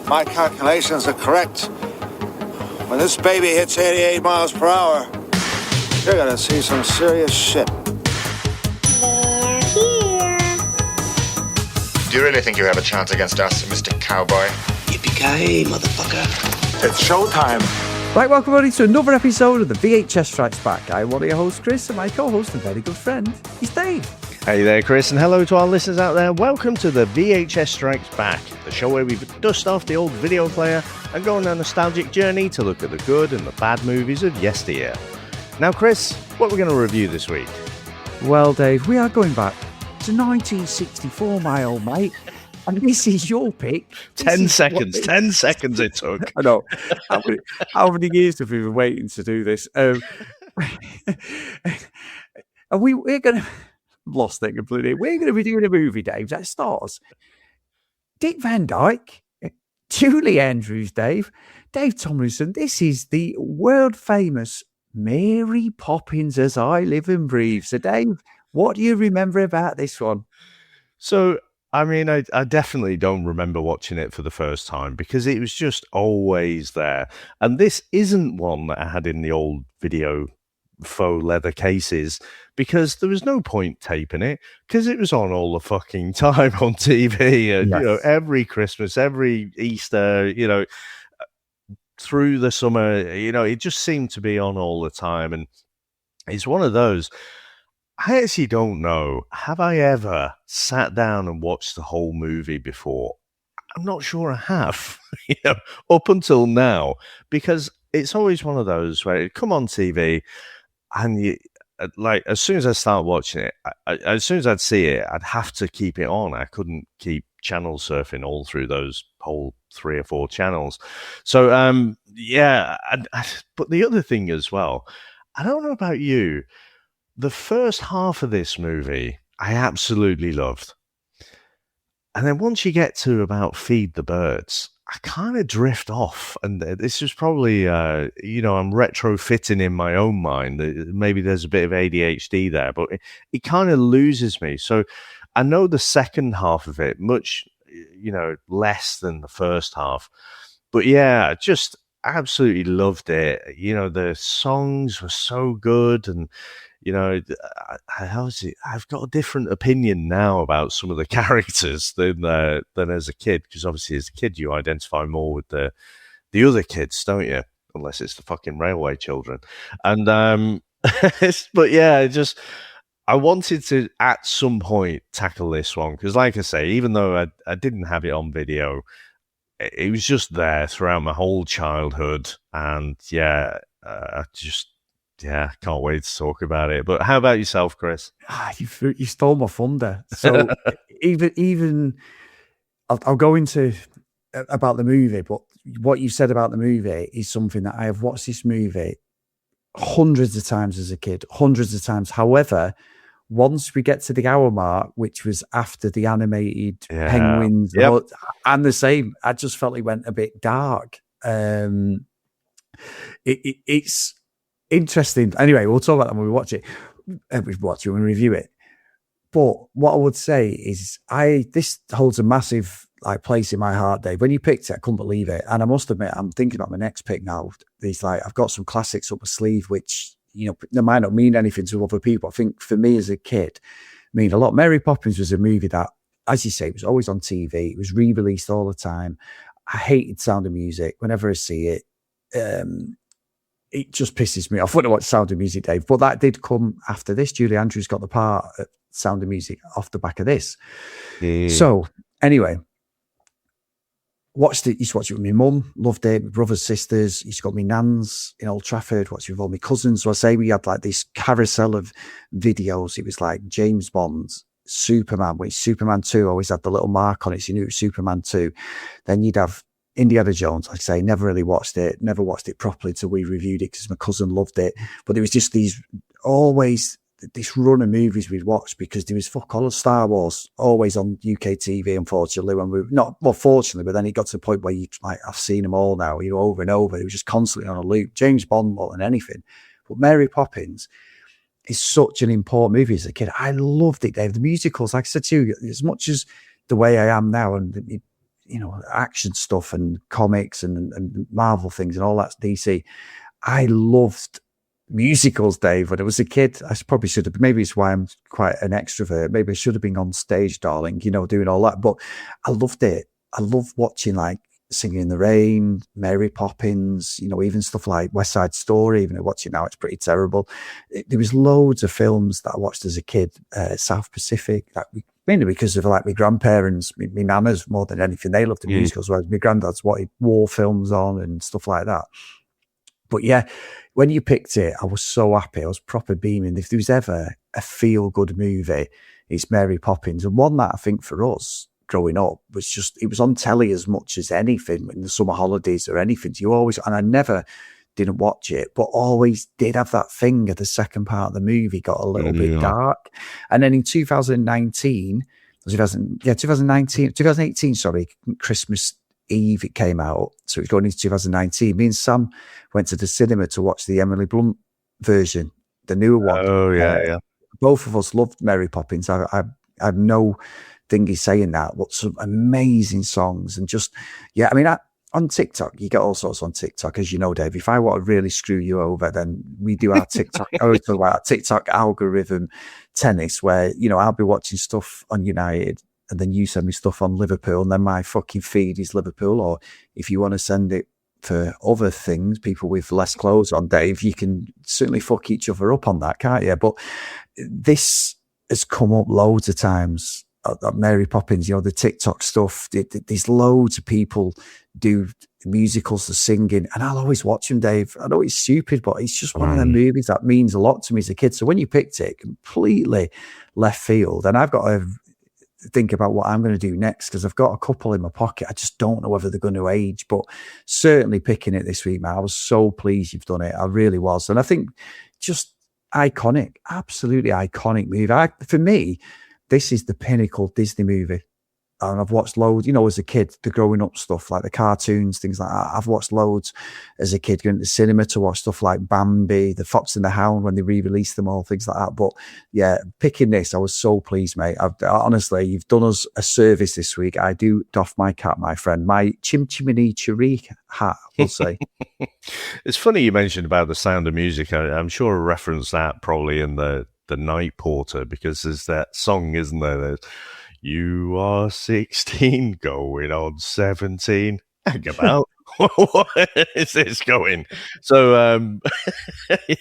my calculations are correct, when this baby hits 88 miles per hour, you're gonna see some serious shit. They're here. Do you really think you have a chance against us, Mr. Cowboy? Yippee-ki-yay, motherfucker. It's showtime. Right, welcome everybody to another episode of the VHS Strikes Back. I'm one of your hosts, Chris, and my co-host and very good friend is Dave. Hey there, Chris, and hello to our listeners out there. Welcome to the VHS Strikes Back, the show where we dust off the old video player and go on a nostalgic journey to look at the good and the bad movies of yesteryear. Now, Chris, what are we going to review this week? Well, Dave, we are going back to 1964, my old mate. And this is your pick. 10 seconds it took. I know. How many years have we been waiting to do this? We're going to... Lost it completely. We're going to be doing a movie, Dave, that stars Dick Van Dyke, Julie Andrews, Dave Tomlinson. This is the world-famous Mary Poppins as I Live and Breathe. So, Dave, what do you remember about this one? So, I mean, I definitely don't remember watching it for the first time because it was just always there. And this isn't one that I had in the old video faux leather cases because there was no point taping it because it was on all the fucking time on TV and, yes. You know, every Christmas, every Easter, you know, through the summer, you know, it just seemed to be on all the time. And it's one of those, I actually don't know, have I ever sat down and watched the whole movie before? I'm not sure I have, you know, up until now, because it's always one of those where it come on TV and you, like, as soon as I start watching it, as soon as I'd see it, I'd have to keep it on. I couldn't keep channel surfing all through those whole 3 or 4 channels. So, yeah, but the other thing as well, I don't know about you, the first half of this movie, I absolutely loved. And then once you get to about Feed the Birds, I kind of drift off. And this is probably, you know, I'm retrofitting in my own mind. Maybe there's a bit of ADHD there, but it kind of loses me. So I know the second half of it, much, you know, less than the first half. But yeah, just absolutely loved it. You know, the songs were so good and, you know, I've got a different opinion now about some of the characters than as a kid, because obviously as a kid you identify more with the other kids, don't you? Unless it's the fucking railway children. And but yeah, I wanted to at some point tackle this one because, like I say, even though I didn't have it on video, it was just there throughout my whole childhood, and yeah, yeah, can't wait to talk about it. But how about yourself, Chris? You stole my thunder. So even I'll go into about the movie, but what you said about the movie is something that I have watched this movie hundreds of times as a kid, hundreds of times. However, once we get to the hour mark, which was after the animated penguins, yep. And the same, I just felt it went a bit dark. It's interesting. Anyway, we'll talk about that when we watch it. When we review it. But what I would say is, this holds a massive place in my heart, Dave. When you picked it, I couldn't believe it, and I must admit, I'm thinking about my next pick now. It's like I've got some classics up my sleeve, which, you know, they might not mean anything to other people. I think for me as a kid, mean a lot. Mary Poppins was a movie that, as you say, was always on TV. It was re-released all the time. I hated Sound of Music. Whenever I see it, it just pisses me off when I watch Sound of Music, Dave. But that did come after this. Julie Andrews got the part at Sound of Music off the back of this. Yeah. So anyway, used to watch it with my mum, loved it. My brothers, sisters, used to go to my nan's in Old Trafford, watch it with all my cousins. So I say we had like this carousel of videos. It was like James Bond, Superman, which Superman 2 always had the little mark on it, so you knew it was Superman 2. Then you'd have Indiana Jones. Like I say, never really watched it, never watched it properly till we reviewed it because my cousin loved it. But there was just always this run of movies we'd watch because there was fuck all of Star Wars always on UK TV, unfortunately. Fortunately, but then it got to the point where I've seen them all now, you know, over and over. It was just constantly on a loop. James Bond more than anything. But Mary Poppins is such an important movie as a kid. I loved it, Dave. The musicals, like I said to you, as much as the way I am now, and action stuff and comics and Marvel things and all that's DC. I loved musicals, Dave, when I was a kid. I probably should have, maybe it's why I'm quite an extrovert. Maybe I should have been on stage, darling, doing all that. But I loved it. I loved watching like Singing in the Rain, Mary Poppins, even stuff like West Side Story. Even watching now, it's pretty terrible. There was loads of films that I watched as a kid, South Pacific, mainly because of like my grandparents, my nanas more than anything. They loved the musicals, whereas my granddad's wanted war films on and stuff like that. But yeah, when you picked it, I was so happy. I was proper beaming. If there was ever a feel-good movie, it's Mary Poppins. And one that I think for us, growing up, was just, it was on telly as much as anything in the summer holidays or anything. So you always, and I never didn't watch it, but always did have that thing of the second part of the movie got a little bit dark. And then in 2018, sorry, Christmas Eve it came out, so it was going into 2019. Me and Sam went to the cinema to watch the Emily Blunt version, the newer one. Oh yeah. Both of us loved Mary Poppins. I have no thingy saying that, but some amazing songs and just on TikTok, you get all sorts on TikTok, as you know, Dave. If I want to really screw you over, then we do our TikTok. I always talk about our TikTok algorithm tennis, where I'll be watching stuff on United, and then you send me stuff on Liverpool, and then my fucking feed is Liverpool. Or if you want to send it for other things, people with less clothes on, Dave, you can certainly fuck each other up on that, can't you? But this has come up loads of times. Mary Poppins, the TikTok stuff. There's loads of people do musicals, the singing, and I'll always watch them, Dave. I know it's stupid, but it's just one of them movies that means a lot to me as a kid. So when you picked it, completely left field, and I've got to think about what I'm going to do next, because I've got a couple in my pocket. I just don't know whether they're going to age, but certainly picking it this week, man. I was so pleased you've done it. I really was. And I think just iconic, absolutely iconic movie. For me, this is the pinnacle Disney movie. And I've watched loads, as a kid, the growing up stuff, like the cartoons, things like that. I've watched loads as a kid, going to the cinema to watch stuff like Bambi, The Fox and the Hound, when they re-released them all, things like that. But yeah, picking this, I was so pleased, mate. Honestly, you've done us a service this week. I do doff my cap, my friend. My Chimchimney Chiree hat, we'll say. It's funny you mentioned about The Sound of Music. I'm sure I referenced that probably in the Night Porter, because there's that song, isn't there? There's, you are 16, going on 17. Hang about. What is this going? So, we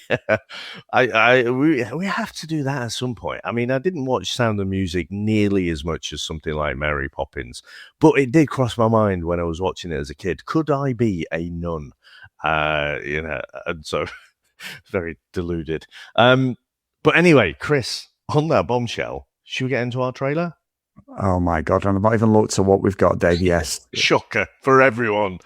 have to do that at some point. I mean, I didn't watch Sound of Music nearly as much as something like Mary Poppins, but it did cross my mind when I was watching it as a kid. Could I be a nun? And so very deluded. But anyway, Chris, on that bombshell, should we get into our trailer? Oh my God, I've not even looked at what we've got, Dave. Yes. Shocker for everyone.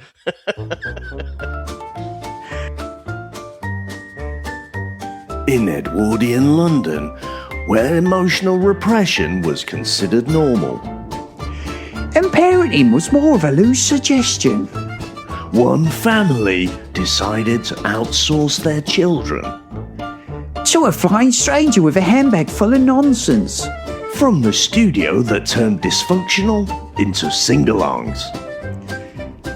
In Edwardian London, where emotional repression was considered normal, and parenting was more of a loose suggestion, one family decided to outsource their children to a flying stranger with a handbag full of nonsense. From the studio that turned dysfunctional into sing-alongs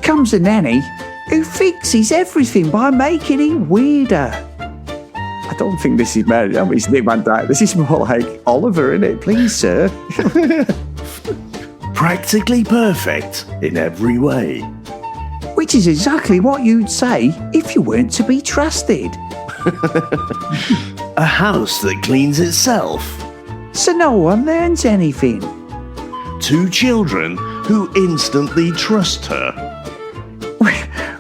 comes a nanny who fixes everything by making it weirder. I don't think this is Mary. It's Dick Van Dyke. This is more like Oliver, isn't it? Please, sir. Practically perfect in every way. Which is exactly what you'd say if you weren't to be trusted. A house that cleans itself, so no one learns anything. Two children who instantly trust her.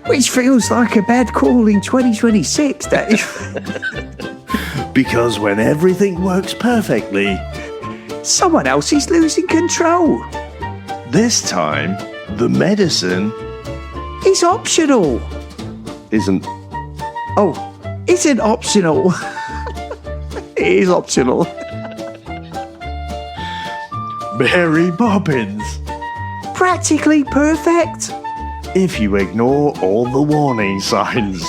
Which feels like a bad call in 2026, Dave. Because when everything works perfectly, someone else is losing control. This time, the medicine is optional. Isn't optional. It is optional. Mary Poppins. Practically perfect. If you ignore all the warning signs.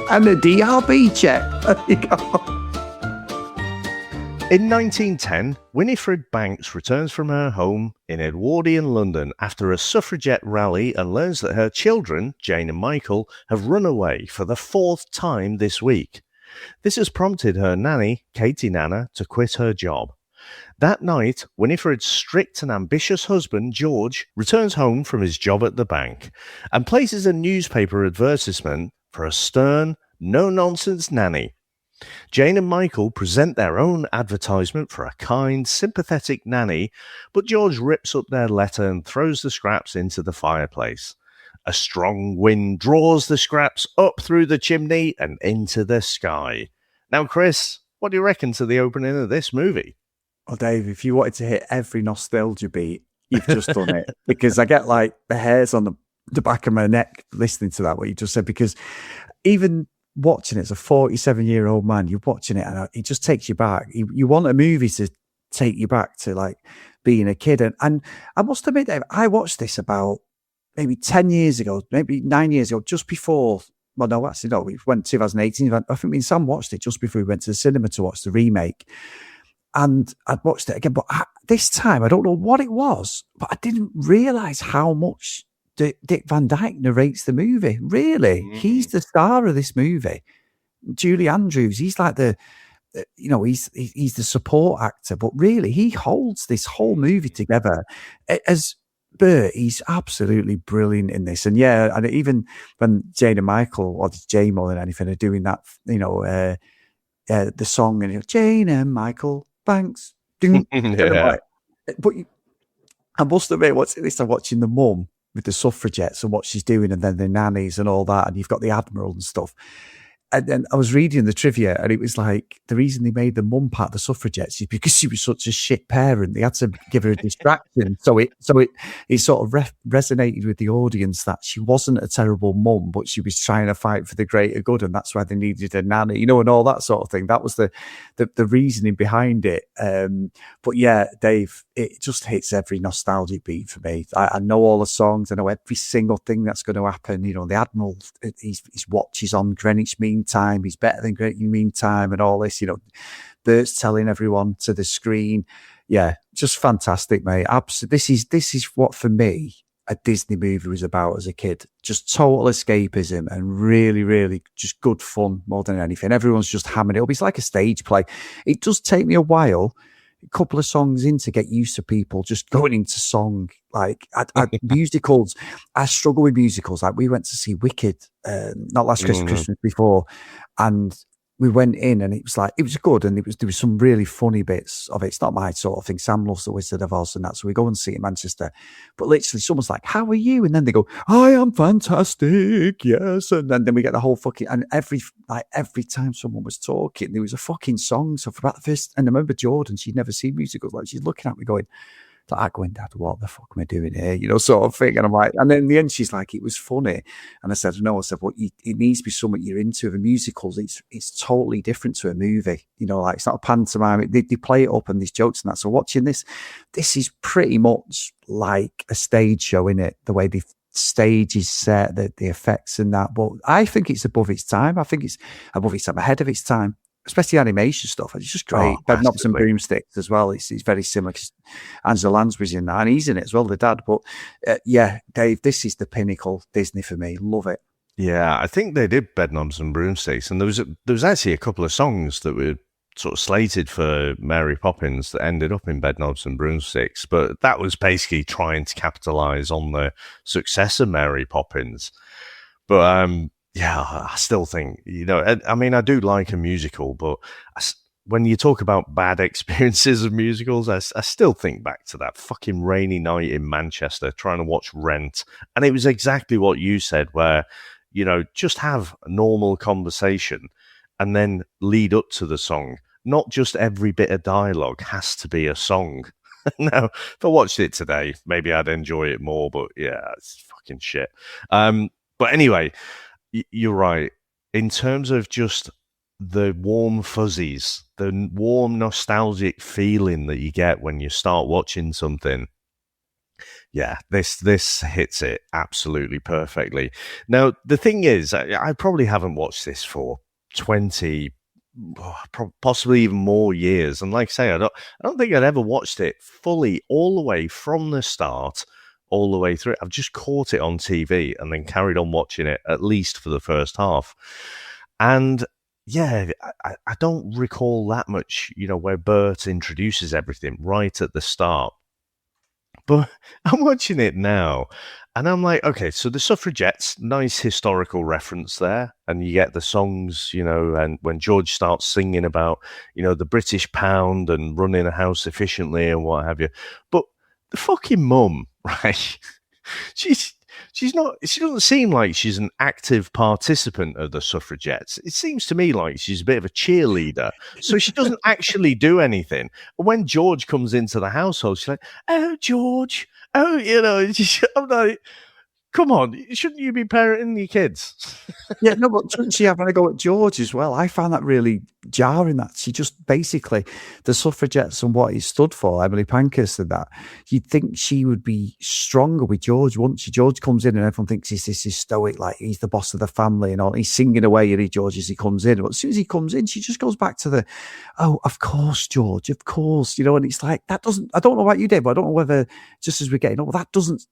And the DRB check. There you go. In 1910, Winifred Banks returns from her home in Edwardian London after a suffragette rally and learns that her children, Jane and Michael, have run away for the 4th time this week. This has prompted her nanny, Katie Nana, to quit her job. That night, Winifred's strict and ambitious husband, George, returns home from his job at the bank and places a newspaper advertisement for a stern, no-nonsense nanny. Jane and Michael present their own advertisement for a kind, sympathetic nanny, but George rips up their letter and throws the scraps into the fireplace. A strong wind draws the scraps up through the chimney and into the sky. Now, Chris, what do you reckon to the opening of this movie? Well, Dave, if you wanted to hit every nostalgia beat, you've just done it. Because I get like the hairs on the back of my neck listening to that, what you just said, because even watching it as a 47-year-old man, you're watching it and it just takes you back. You want a movie to take you back to like being a kid. And I must admit, Dave, I watched this about maybe 10 years ago, maybe 9 years ago, just before, well, no, actually, no, we went 2018. I think me and Sam watched it just before we went to the cinema to watch the remake. And I'd watched it again, but this time, I don't know what it was, but I didn't realise how much Dick Van Dyke narrates the movie. Really? Mm-hmm. He's the star of this movie. Julie Andrews, he's like he's the support actor, but really he holds this whole movie together. As Bert, he's absolutely brilliant in this. And yeah, and even when Jane and Michael, or Jane more than anything, are doing that, the song, and Jane and Michael Banks. Yeah. But I must admit, what's this? I'm watching the mum with the suffragettes and what she's doing, and then the nannies and all that, and you've got the admiral and stuff. And then I was reading the trivia, and it was like the reason they made the mum part the suffragettes is because she was such a shit parent. They had to give her a distraction, so it sort of resonated with the audience that she wasn't a terrible mum, but she was trying to fight for the greater good, and that's why they needed a nanny, and all that sort of thing. That was the reasoning behind it. But yeah, Dave, it just hits every nostalgic beat for me. I know all the songs, I know every single thing that's going to happen. The admiral, his watch is on Greenwich Mean Time, he's better than Greenwich Mean Time, and all this, Bert's telling everyone to the screen. Yeah, just fantastic, mate. Absolutely. This is what for me a Disney movie was about as a kid. Just total escapism and really, really just good fun more than anything. Everyone's just hammering it up. It's like a stage play. It does take me a while, a couple of songs in, to get used to people just going into song. Like musicals, I struggle with musicals. Like we went to see Wicked, not last Christmas before, and we went in and it was good, and there was some really funny bits of it. It's not my sort of thing. Sam loves The Wizard of Oz and that, so we go and see it in Manchester. But literally someone's like, "How are you?" And then they go, "I am fantastic, yes." And then we get the whole fucking, and every time someone was talking, there was a fucking song. So for about the first, and I remember Jordan, she'd never seen musicals, like she's looking at me going, Dad, what the fuck am I doing here? Sort of thing. And I'm like, and then in the end, she's like, it was funny. And I said, no, well, it needs to be something you're into. The musicals, it's totally different to a movie. Like it's not a pantomime. They play it up and there's jokes and that. So watching this is pretty much like a stage show, innit? The way the stage is set, the effects and that. But I think it's above its time. I think it's above its time, ahead of its time. Especially animation stuff. It's just great. Bedknobs and Broomsticks as well. It's very similar because Angela Lansbury's in that, and he's in it as well, the dad. But yeah, Dave, this is the pinnacle Disney for me. Love it. Yeah, I think they did Bedknobs and Broomsticks, and there was actually a couple of songs that were sort of slated for Mary Poppins that ended up in Bedknobs and Broomsticks, but that was basically trying to capitalize on the success of Mary Poppins. But yeah, I still think, I mean, I do like a musical, but when you talk about bad experiences of musicals, I still think back to that fucking rainy night in Manchester trying to watch Rent. And it was exactly what you said, where, just have a normal conversation and then lead up to the song. Not just every bit of dialogue has to be a song. Now, if I watched it today, maybe I'd enjoy it more, but yeah, it's fucking shit. But anyway, you're right. In terms of just the warm fuzzies, the warm nostalgic feeling that you get when you start watching something, yeah, this hits it absolutely perfectly. Now, the thing is, I probably haven't watched this for 20, possibly even more years. And like I say, I don't think I'd ever watched it fully all the way from the start all the way through. I've just caught it on TV and then carried on watching it at least for the first half. And yeah, I don't recall that much, where Bert introduces everything right at the start. But I'm watching it now, and I'm like, okay, so the suffragettes, nice historical reference there, and you get the songs, and when George starts singing about, the British pound and running a house efficiently and what have you. But the fucking mum, right? She doesn't seem like she's an active participant of the suffragettes. It seems to me like she's a bit of a cheerleader. So she doesn't actually do anything. When George comes into the household, she's like, oh, George. Oh, I'm like, come on, shouldn't you be parenting your kids? Yeah, no, but shouldn't she having a go at George as well? I found that really jarring, that she just basically, the suffragettes and what he stood for, Emily Pankhurst and that, you'd think she would be stronger with George, wouldn't she? George comes in and everyone thinks he's this stoic, like he's the boss of the family and all. He's singing away at George as he comes in. But as soon as he comes in, she just goes back to oh, of course, George, of course, and it's like, that doesn't, I don't know what you did, but I don't know whether, just as we're getting up, that doesn't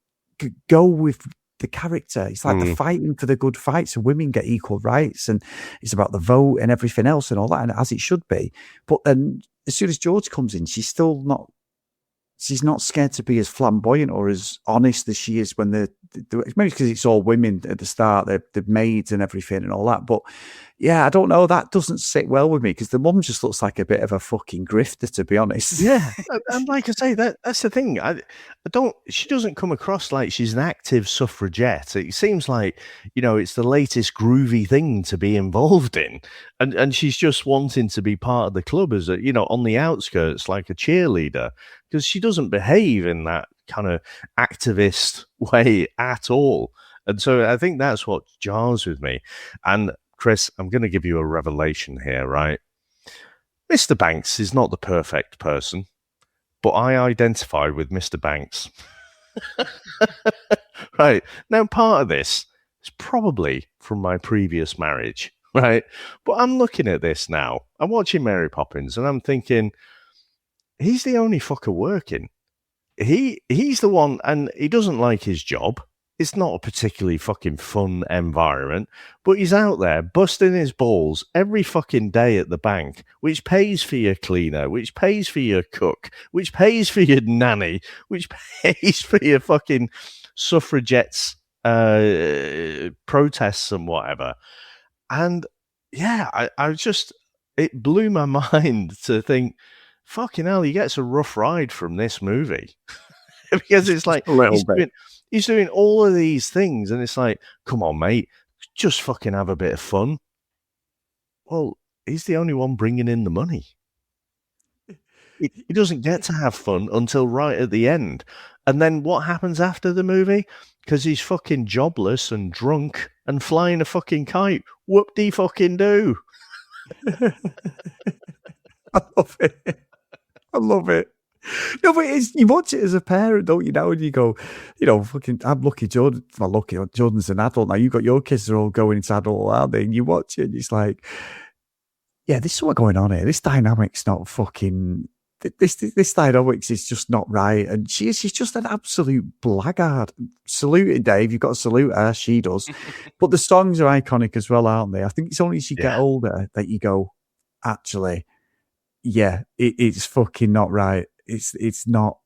go with the character. It's like they're fighting for the good fight, so women get equal rights, and it's about the vote and everything else and all that, and as it should be. But then as soon as George comes in, she's not scared to be as flamboyant or as honest as she is when maybe because it's all women at the start, the maids and everything and all that. But yeah, I don't know, that doesn't sit well with me, because the mum just looks like a bit of a fucking grifter, to be honest. Yeah, and like I say, that's the thing. She doesn't come across like she's an active suffragette. It seems like, it's the latest groovy thing to be involved in, and she's just wanting to be part of the club as on the outskirts, like a cheerleader, because she doesn't behave in that kind of activist way at all. And so I think that's what jars with me. And Chris, I'm going to give you a revelation here, right? Mr. Banks is not the perfect person, but I identify with Mr. Banks. Right. Now, part of this is probably from my previous marriage, right? But I'm looking at this now. I'm watching Mary Poppins, and I'm thinking, he's the only fucker working. He's the one, and he doesn't like his job. It's not a particularly fucking fun environment, but he's out there busting his balls every fucking day at the bank, which pays for your cleaner, which pays for your cook, which pays for your nanny, which pays for your fucking suffragettes, protests and whatever. And yeah, it blew my mind to think, fucking hell, he gets a rough ride from this movie. Because it's like, he's doing all of these things, and it's like, come on, mate, just fucking have a bit of fun. Well, he's the only one bringing in the money. He doesn't get to have fun until right at the end. And then what happens after the movie? Because he's fucking jobless and drunk and flying a fucking kite. Whoop-de-fucking-do. I love it. I love it. No, but you watch it as a parent, don't you, now, and you go, fucking, I'm lucky Jordan, well, lucky, Jordan's an adult now, you've got your kids are all going into adult, aren't they? And you watch it, and it's like, yeah, there's something going on here. This dynamic's not fucking, this dynamics is just not right, and she's just an absolute blackguard. Salute it, Dave, you've got to salute her, she does. But the songs are iconic as well, aren't they? I think it's only as you get older that you go, actually, yeah, it's fucking not right. It's not,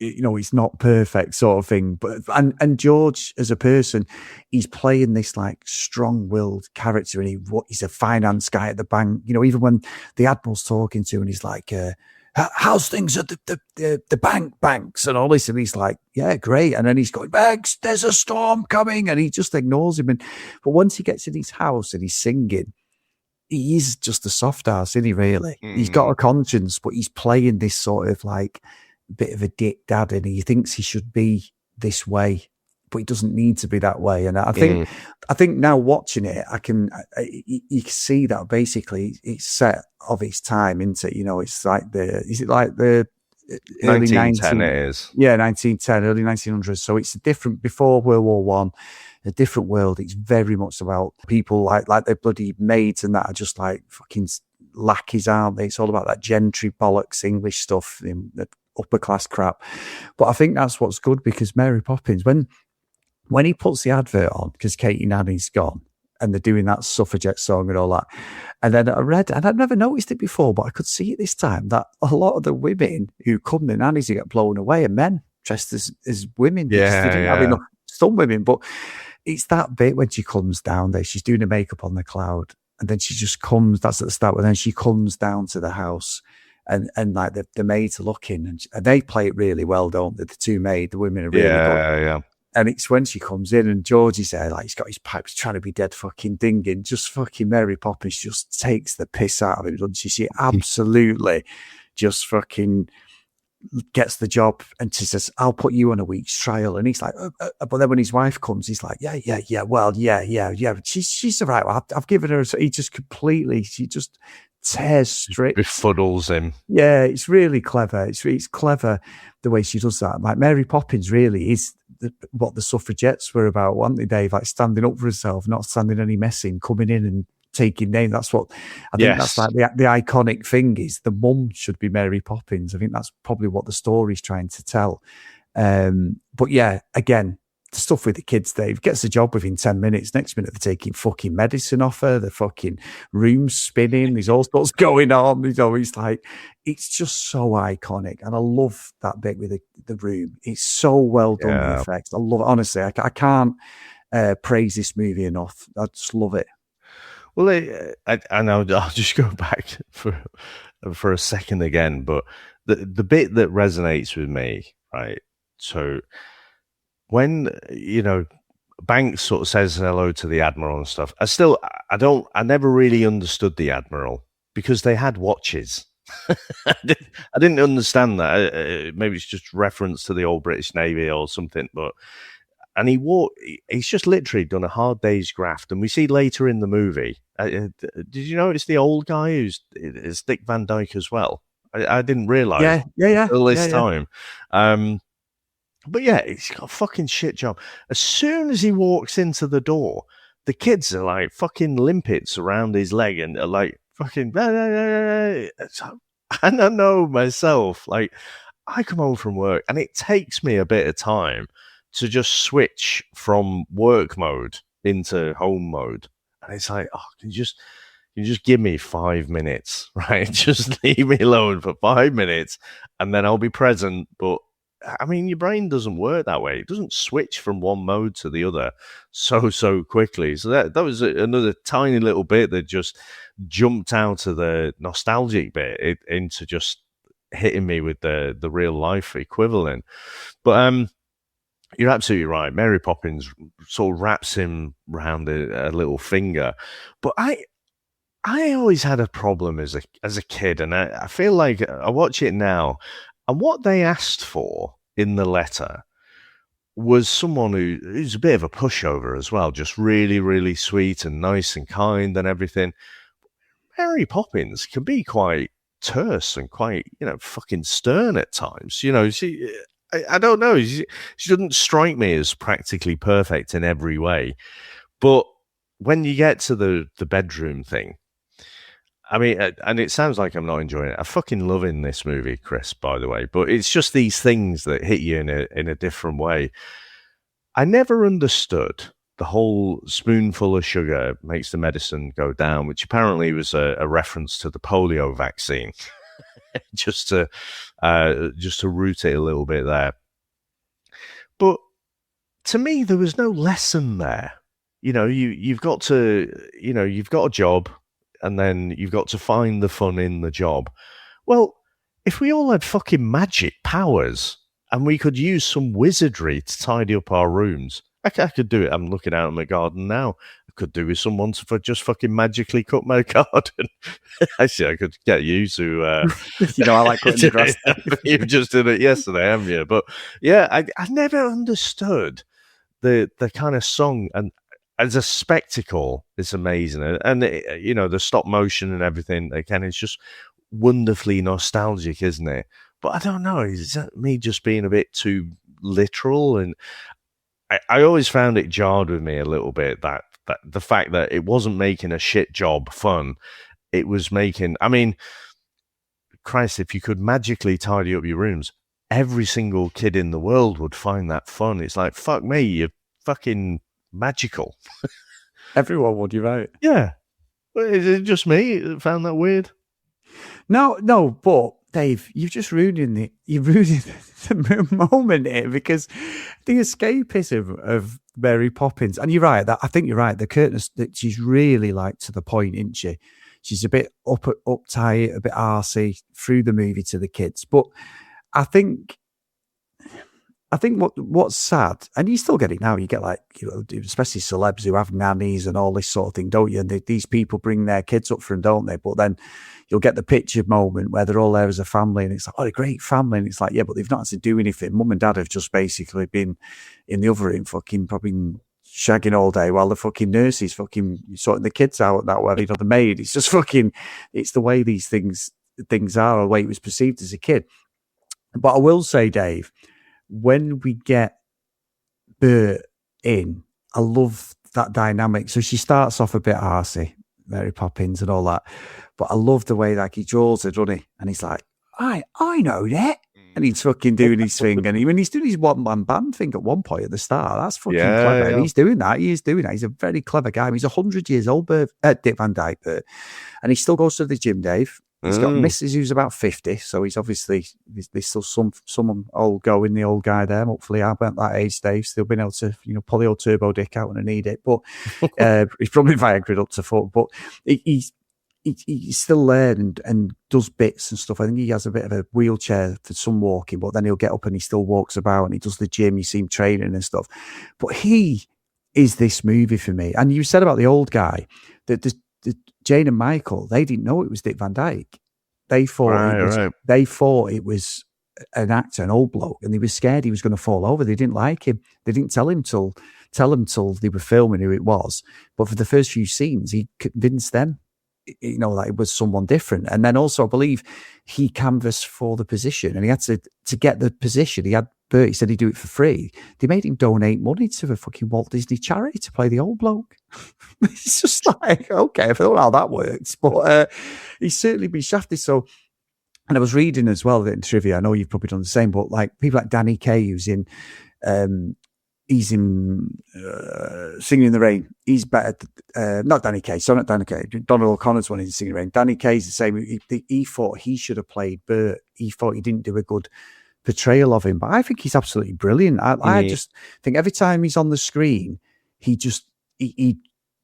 it's not perfect sort of thing. But and George as a person, he's playing this like strong-willed character, and he's a finance guy at the bank. Even when the admiral's talking to him, and he's like, "How's things at the banks and all this?" And he's like, "Yeah, great." And then he's going, "Banks, there's a storm coming," and he just ignores him. But once he gets in his house and he's singing, he is just a soft ass, isn't he, really? He's got a conscience, but he's playing this sort of like bit of a dick dad, and he thinks he should be this way, but he doesn't need to be that way. And I think now watching it, you can see that basically it's set of its time, isn't it? It's like the early 1910 it is. Yeah, 1910, early 1900s. So it's different, before World War One. A different world. It's very much about people like their bloody maids and that are just like fucking lackeys, aren't they? It's all about that gentry bollocks English stuff, the upper class crap. But I think that's what's good, because Mary Poppins, when he puts the advert on, because Katie Nanny's gone, and they're doing that suffragette song and all that. And then I read, and I'd never noticed it before, but I could see it this time, that a lot of the women who come, the nannies who get blown away, are men dressed as women. Some women, but it's that bit when she comes down there, she's doing the makeup on the cloud, and then she just comes, that's at the start, but then she comes down to the house, and like the maids are looking, and they play it really well, don't they? The two maids, the women are really good. Yeah. And it's when she comes in and Georgie's there, like he's got his pipes trying to be dead fucking dinging. Just fucking Mary Poppins just takes the piss out of him, doesn't she? She absolutely just fucking gets the job, and she says, "I'll put you on a week's trial." And he's like, but then when his wife comes, he's like, yeah. She's all right. Well, I've given her. He just completely, she just tears straight, befuddles him. Yeah, it's really clever. It's clever the way she does that. Like Mary Poppins really is what the suffragettes were about, weren't they, Dave? Like standing up for herself, not standing any messing, coming in and taking names. That's what I think. That's like the iconic thing is the mum should be Mary Poppins. I think that's probably what the story's trying to tell. But yeah, again, the stuff with the kids, Dave, gets the job within 10 minutes. Next minute, they're taking fucking medicine off her. The fucking room's spinning. There's all sorts going on. It's like, it's just so iconic. And I love that bit with the room. It's so well done, the effects. I love it. Honestly, I can't praise this movie enough. I just love it. Well, I'll just go back for a second again, but the bit that resonates with me, right? So when, Banks sort of says hello to the Admiral and stuff, I never really understood the Admiral because they had watches. I didn't understand that. Maybe it's just reference to the old British Navy or something, and he's just literally done a hard day's graft. And we see later in the movie, did you notice the old guy is Dick Van Dyke as well? I didn't realise until this time. But yeah, he's got a fucking shit job. As soon as he walks into the door, the kids are like fucking limpets around his leg and are like fucking. And I know myself, like, I come home from work and it takes me a bit of time to just switch from work mode into home mode. And it's like, can you just give me 5 minutes, right? Just leave me alone for 5 minutes and then I'll be present. But I mean, your brain doesn't work that way. It doesn't switch from one mode to the other so quickly. So that was another tiny little bit that just jumped out of the nostalgic bit into just hitting me with the real life equivalent. But you're absolutely right. Mary Poppins sort of wraps him round a little finger. But I always had a problem as a kid, and I feel like I watch it now. And what they asked for in the letter was someone who's a bit of a pushover as well, just really, really sweet and nice and kind and everything. Mary Poppins can be quite terse and quite, fucking stern at times. I don't know. She doesn't strike me as practically perfect in every way. But when you get to the bedroom thing, I mean, and it sounds like I'm not enjoying it. I'm fucking loving this movie, Chris, by the way. But it's just these things that hit you in a different way. I never understood the whole spoonful of sugar makes the medicine go down, which apparently was a reference to the polio vaccine. just to root it a little bit there. But to me, there was no lesson there. You've got a job. And then you've got to find the fun in the job. Well, if we all had fucking magic powers and we could use some wizardry to tidy up our rooms, I could do it. I'm looking out in my garden now. I could do with someone to just fucking magically cut my garden. Actually, I could get you to... I like cutting the grass. You've just did it yesterday, haven't you? But yeah, I never understood the kind of song, and as a spectacle, it's amazing. And the stop motion and everything, again, it's just wonderfully nostalgic, isn't it? But I don't know, is that me just being a bit too literal? And I always found it jarred with me a little bit, that the fact that it wasn't making a shit job fun. it was making. I mean, Christ, if you could magically tidy up your rooms, every single kid in the world would find that fun. It's like, fuck me, you're fucking magical. Everyone would, you're right. Yeah. Is it just me that found that weird? No, but Dave, you're ruining the moment here, because the escapism of Mary Poppins, and you're right, I think you're right, the curtains, that she's really like to the point, isn't she? She's a bit uptight, a bit arsey through the movie to the kids. But I think what's sad, and you still get it now, you get like, especially celebs who have nannies and all this sort of thing, don't you? And these people bring their kids up for them, don't they? But then you'll get the picture moment where they're all there as a family, and it's like, oh, a great family. And it's like, yeah, but they've not had to do anything. Mum and dad have just basically been in the other room fucking probably shagging all day while the fucking nurses fucking sorting the kids out, that way, the maid. It's just fucking, it's the way these things are, or the way it was perceived as a kid. But I will say, Dave, when we get Bert in, I love that dynamic. So she starts off a bit arsey, Mary Poppins and all that, but I love the way like he draws her, doesn't he? And he's like, I know that. And he's fucking doing his thing. And when he's doing his one-man band thing at one point at the start, that's fucking clever. Yeah. He's doing that. He is doing that. He's a very clever guy. He's 100 years old, Dick Van Dyke. And he still goes to the gym, Dave. He's got Mrs. who's about 50, so he's obviously, there's still some old going, the old guy there. Hopefully I'm at that age, Dave, still been able to, pull the old turbo dick out when I need it. But he's probably Viagra'd up to fuck. But he's still there and does bits and stuff. I think he has a bit of a wheelchair for some walking, but then he'll get up and he still walks about and he does the gym. You see him training and stuff. But he is this movie for me. And you said about the old guy, that the Jane and Michael, they didn't know it was Dick Van Dyke. They thought they thought it was an actor, an old bloke, and they were scared he was going to fall over. They didn't like him. They didn't tell him till they were filming who it was. But for the first few scenes, he convinced them, that it was someone different. And then also, I believe he canvassed for the position, and he had to get the position. He said he'd do it for free. They made him donate money to a fucking Walt Disney charity to play the old bloke. It's just like, okay, I don't know how that works, but he's certainly been shafted. So, and I was reading as well in trivia, I know you've probably done the same, but like people like Danny Kaye, who's in, he's in Singing in the Rain. He's better. Not Danny Kaye. So not Danny Kaye. Donald O'Connor's one in Singing in the Rain. Danny Kaye's the same. He thought he should have played Bert. He thought he didn't do a good portrayal of him, but I think he's absolutely brilliant. I just think every time he's on the screen, he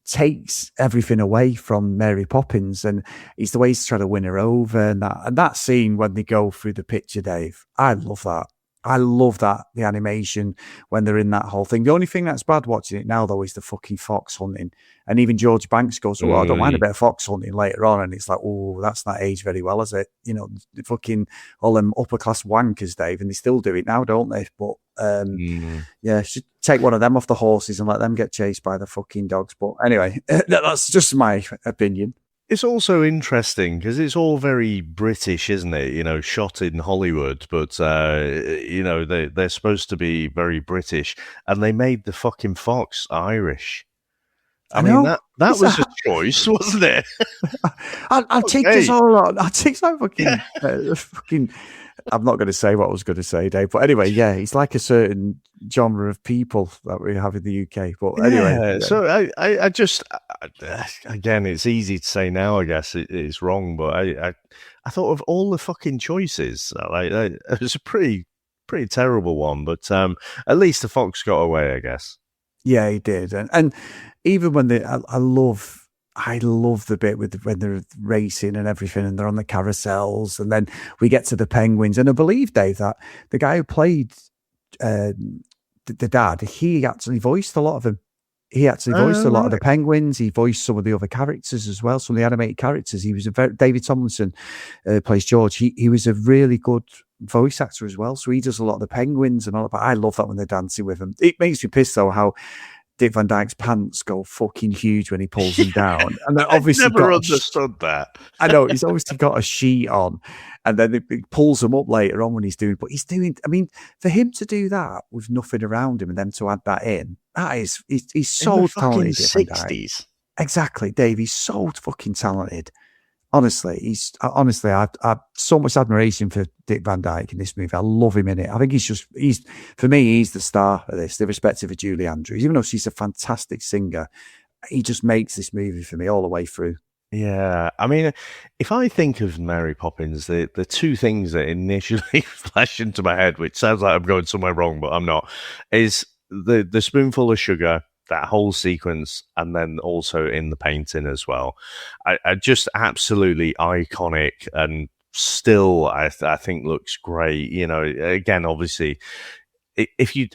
takes everything away from Mary Poppins, and it's the way he's trying to win her over, and that scene when they go through the picture, Dave. I love that. I love that, the animation when they're in that whole thing. The only thing that's bad watching it now, though, is the fucking fox hunting. And even George Banks goes, I don't mind a bit of fox hunting later on. And it's like, oh, that's not aged very well, is it? The fucking all them upper class wankers, Dave, and they still do it now, don't they? But should take one of them off the horses and let them get chased by the fucking dogs. But anyway, that's just my opinion. It's also interesting because it's all very British, isn't it? Shot in Hollywood, but they're supposed to be very British, and they made the fucking fox Irish. I mean, that was a choice, wasn't it? I'll take this all on. I'll take that fucking. I'm not going to say what I was going to say, Dave. But anyway, yeah, it's like a certain genre of people that we have in the UK. But anyway. So I just, again, it's easy to say now, I guess it's wrong, but I thought of all the fucking choices. It was a pretty terrible one, but at least the fox got away, I guess. Yeah, he did. And even when I love the bit when they're racing and everything, and they're on the carousels, and then we get to the penguins. And I believe, Dave, that the guy who played the dad, he actually voiced a lot of them. He actually voiced a lot of the penguins. He voiced some of the other characters as well, some of the animated characters. He was David Tomlinson plays George. He was a really good voice actor as well. So he does a lot of the penguins and all that. But I love that when they're dancing with him. It makes me pissed though how Dick Van Dyke's pants go fucking huge when he pulls them down. And then obviously I never understood that. I know, he's obviously got a sheet on, and then he pulls them up later on when he's doing, but I mean, for him to do that with nothing around him and then to add that in, he's so talented. 60s. Exactly, Dave, he's so fucking talented. I've so much admiration for Dick Van Dyke in this movie. I love him in it. I think for me, he's the star of this, irrespective of Julie Andrews. Even though she's a fantastic singer, he just makes this movie for me all the way through. Yeah, I mean, if I think of Mary Poppins, the two things that initially flash into my head, which sounds like I'm going somewhere wrong, but I'm not, is the spoonful of sugar, that whole sequence, and then also in the painting as well. I just absolutely iconic, and still I think looks great. You know, again, obviously, if you,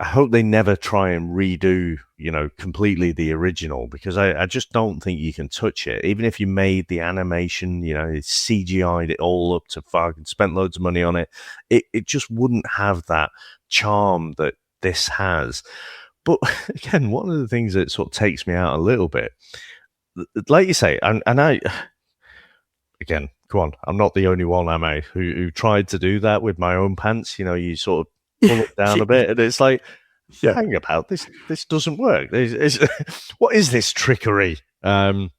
I hope they never try and redo, you know, completely the original, because I just don't think you can touch it. Even if you made the animation, you know, CGI'd it all up to fucking spent loads of money on it, it just wouldn't have that charm that this has. But again, one of the things that sort of takes me out a little bit, like you say, and I, again, come on, I'm not the only one, am I, who tried to do that with my own pants. You know, you sort of pull it down a bit, and it's like, hang about, this doesn't work. What is this trickery? But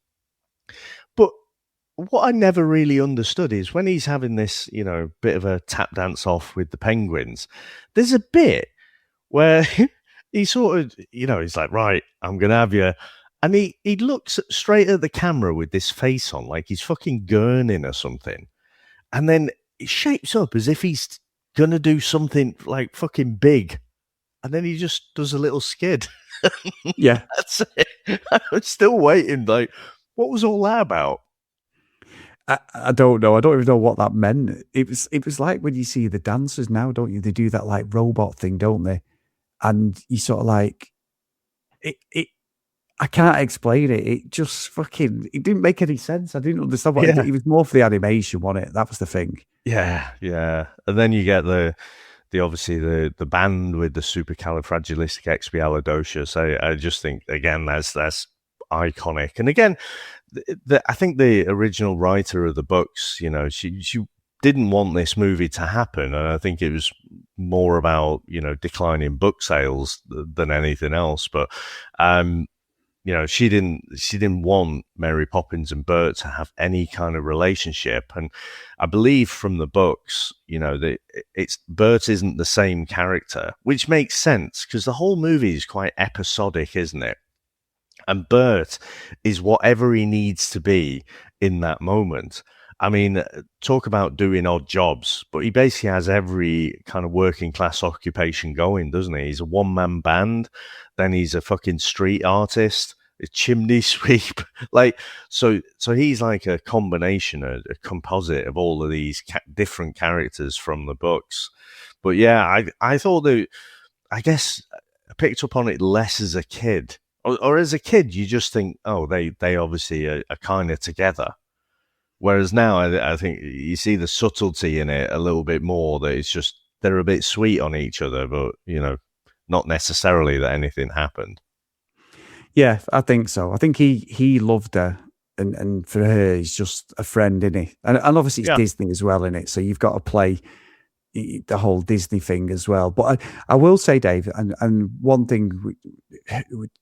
what I never really understood is when he's having this, you know, bit of a tap dance off with the penguins, there's a bit where he sort of, you know, he's like, right, I'm going to have you. And he looks straight at the camera with this face on, like he's fucking gurning or something. And then it shapes up as if he's going to do something like fucking big. And then he just does a little skid. Yeah. That's it. I'm still waiting. Like, what was all that about? I don't know. I don't even know what that meant. It was like when you see the dancers now, don't you? They do that like robot thing, don't they? And you sort of like it. I can't explain it. It just it didn't make any sense. I didn't understand what it was more for the animation, wasn't it? That was the thing. Yeah. And then you get the obviously the band with the supercalifragilisticexpialidocious. I just think, again, that's iconic. And again, I think the original writer of the books, you know, she didn't want this movie to happen, and I think it was more about, you know, declining book sales than anything else. But you know, she didn't want Mary Poppins and Bert to have any kind of relationship. And I believe from the books, you know, that Bert isn't the same character, which makes sense because the whole movie is quite episodic, isn't it? And Bert is whatever he needs to be in that moment. I mean, talk about doing odd jobs, but he basically has every kind of working class occupation going, doesn't he? He's a one-man band, then he's a fucking street artist, a chimney sweep. Like, so he's like a combination, a composite of all of these different characters from the books. But yeah, I thought that, I guess I picked up on it less as a kid. Or as a kid, you just think, oh, they obviously are kind of together. Whereas now, I think you see the subtlety in it a little bit more, that it's just they're a bit sweet on each other, but, you know, not necessarily that anything happened. Yeah, I think so. I think he loved her, and for her, he's just a friend, isn't he? And obviously it's Disney as well, isn't it? So you've got to play the whole Disney thing as well. But I will say, Dave, and one thing we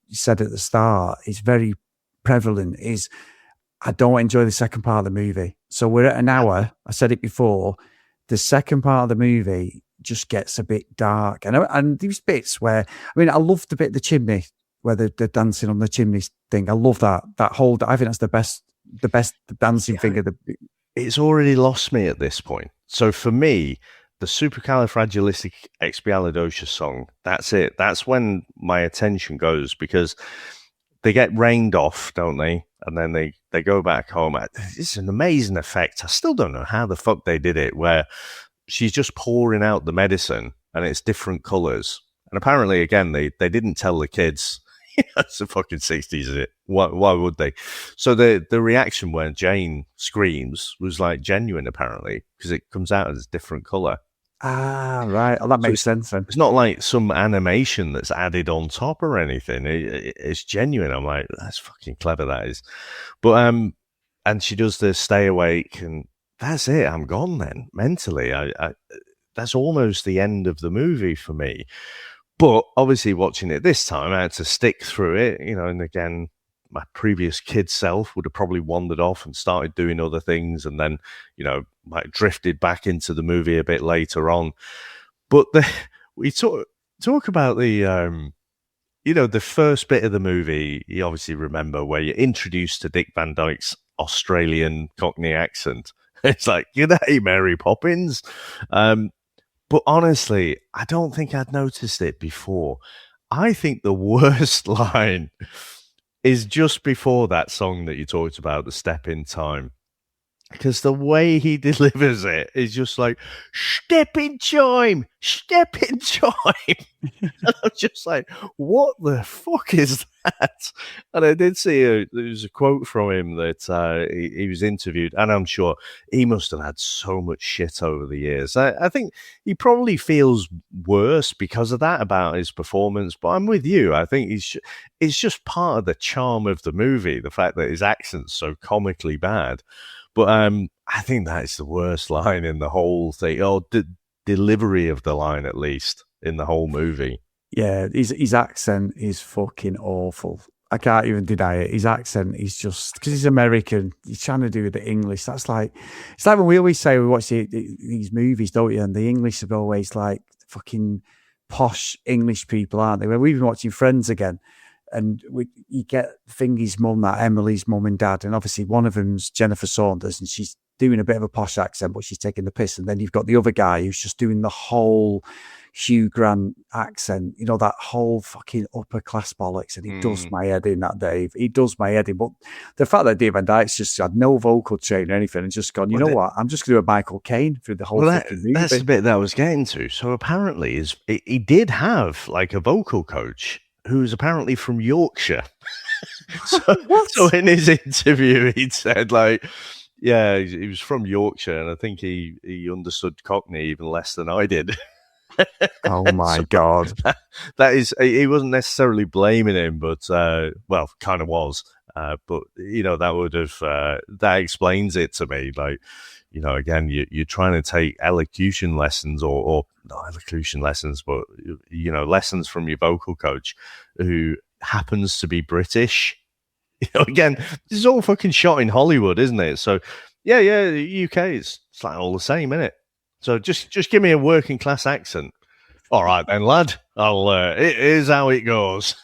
said at the start is very prevalent, is I don't enjoy the second part of the movie. So we're at an hour. I said it before. The second part of the movie just gets a bit dark. And these bits where, I mean, I love the bit of the chimney where they're dancing on the chimney thing. I love that whole, I think that's the best dancing thing of the. It's already lost me at this point. So for me, the supercalifragilisticexpialidocious song, that's it. That's when my attention goes, because they get rained off, don't they? And then they go back home. It's an amazing effect. I still don't know how the fuck they did it, where she's just pouring out the medicine and it's different colours. And apparently, again, they didn't tell the kids. It's the fucking 60s, is it? Why would they? So the reaction when Jane screams was like genuine, apparently, because it comes out as a different colour. Ah, right. Oh, that makes sense then. It's not like some animation that's added on top or anything. It's genuine. I'm like, that's fucking clever, that is. But and she does the stay awake, and that's it. I'm gone then, mentally. I that's almost the end of the movie for me. But obviously, watching it this time, I had to stick through it, you know. And again, my previous kid self would have probably wandered off and started doing other things, and then, might have drifted back into the movie a bit later on. But we talk about the the first bit of the movie. You obviously remember where you're introduced to Dick Van Dyke's Australian Cockney accent. It's like, "G'day, Mary Poppins." But honestly, I don't think I'd noticed it before. I think the worst line is just before that song that you talked about, the Step in Time. Because the way he delivers it is just like, "Step in time, step in time." And I'm just like, what the fuck is that? And I did see there was a quote from him that he was interviewed, and I'm sure he must have had so much shit over the years. I think he probably feels worse because of that about his performance, but I'm with you. I think it's just part of the charm of the movie, the fact that his accent's so comically bad. But I think that is the worst line in the whole thing, or delivery of the line, at least, in the whole movie. Yeah, his accent is fucking awful. I can't even deny it. His accent is just, because he's American, he's trying to do the English. It's like when we always say we watch these movies, don't you? And the English are always like fucking posh English people, aren't they? When we've been watching Friends again, and you get Fingy's mum, that Emily's mum and dad, and obviously one of them's Jennifer Saunders, and she's doing a bit of a posh accent, but she's taking the piss. And then you've got the other guy who's just doing the whole Hugh Grant accent, that whole fucking upper class bollocks. And he does my head in, that Dave. He does my head in. But the fact that Dave Van Dyke's just had no vocal training or anything and just gone, what? I'm just going to do a Michael Caine through the whole fucking movie. That's the bit that I was getting to. So apparently he did have like a vocal coach who was apparently from Yorkshire. So in his interview, he'd said yeah, he was from Yorkshire, and I think he understood Cockney even less than I did. Oh my God. That is, he wasn't necessarily blaming him, but, kind of was. But, that would have, that explains it to me. Again, you're trying to take elocution lessons or not elocution lessons, but, lessons from your vocal coach who happens to be British. Again, this is all fucking shot in Hollywood, isn't it? So, yeah, the UK, it's like all the same, isn't it? So just give me a working class accent. All right then, lad. Here's how it goes.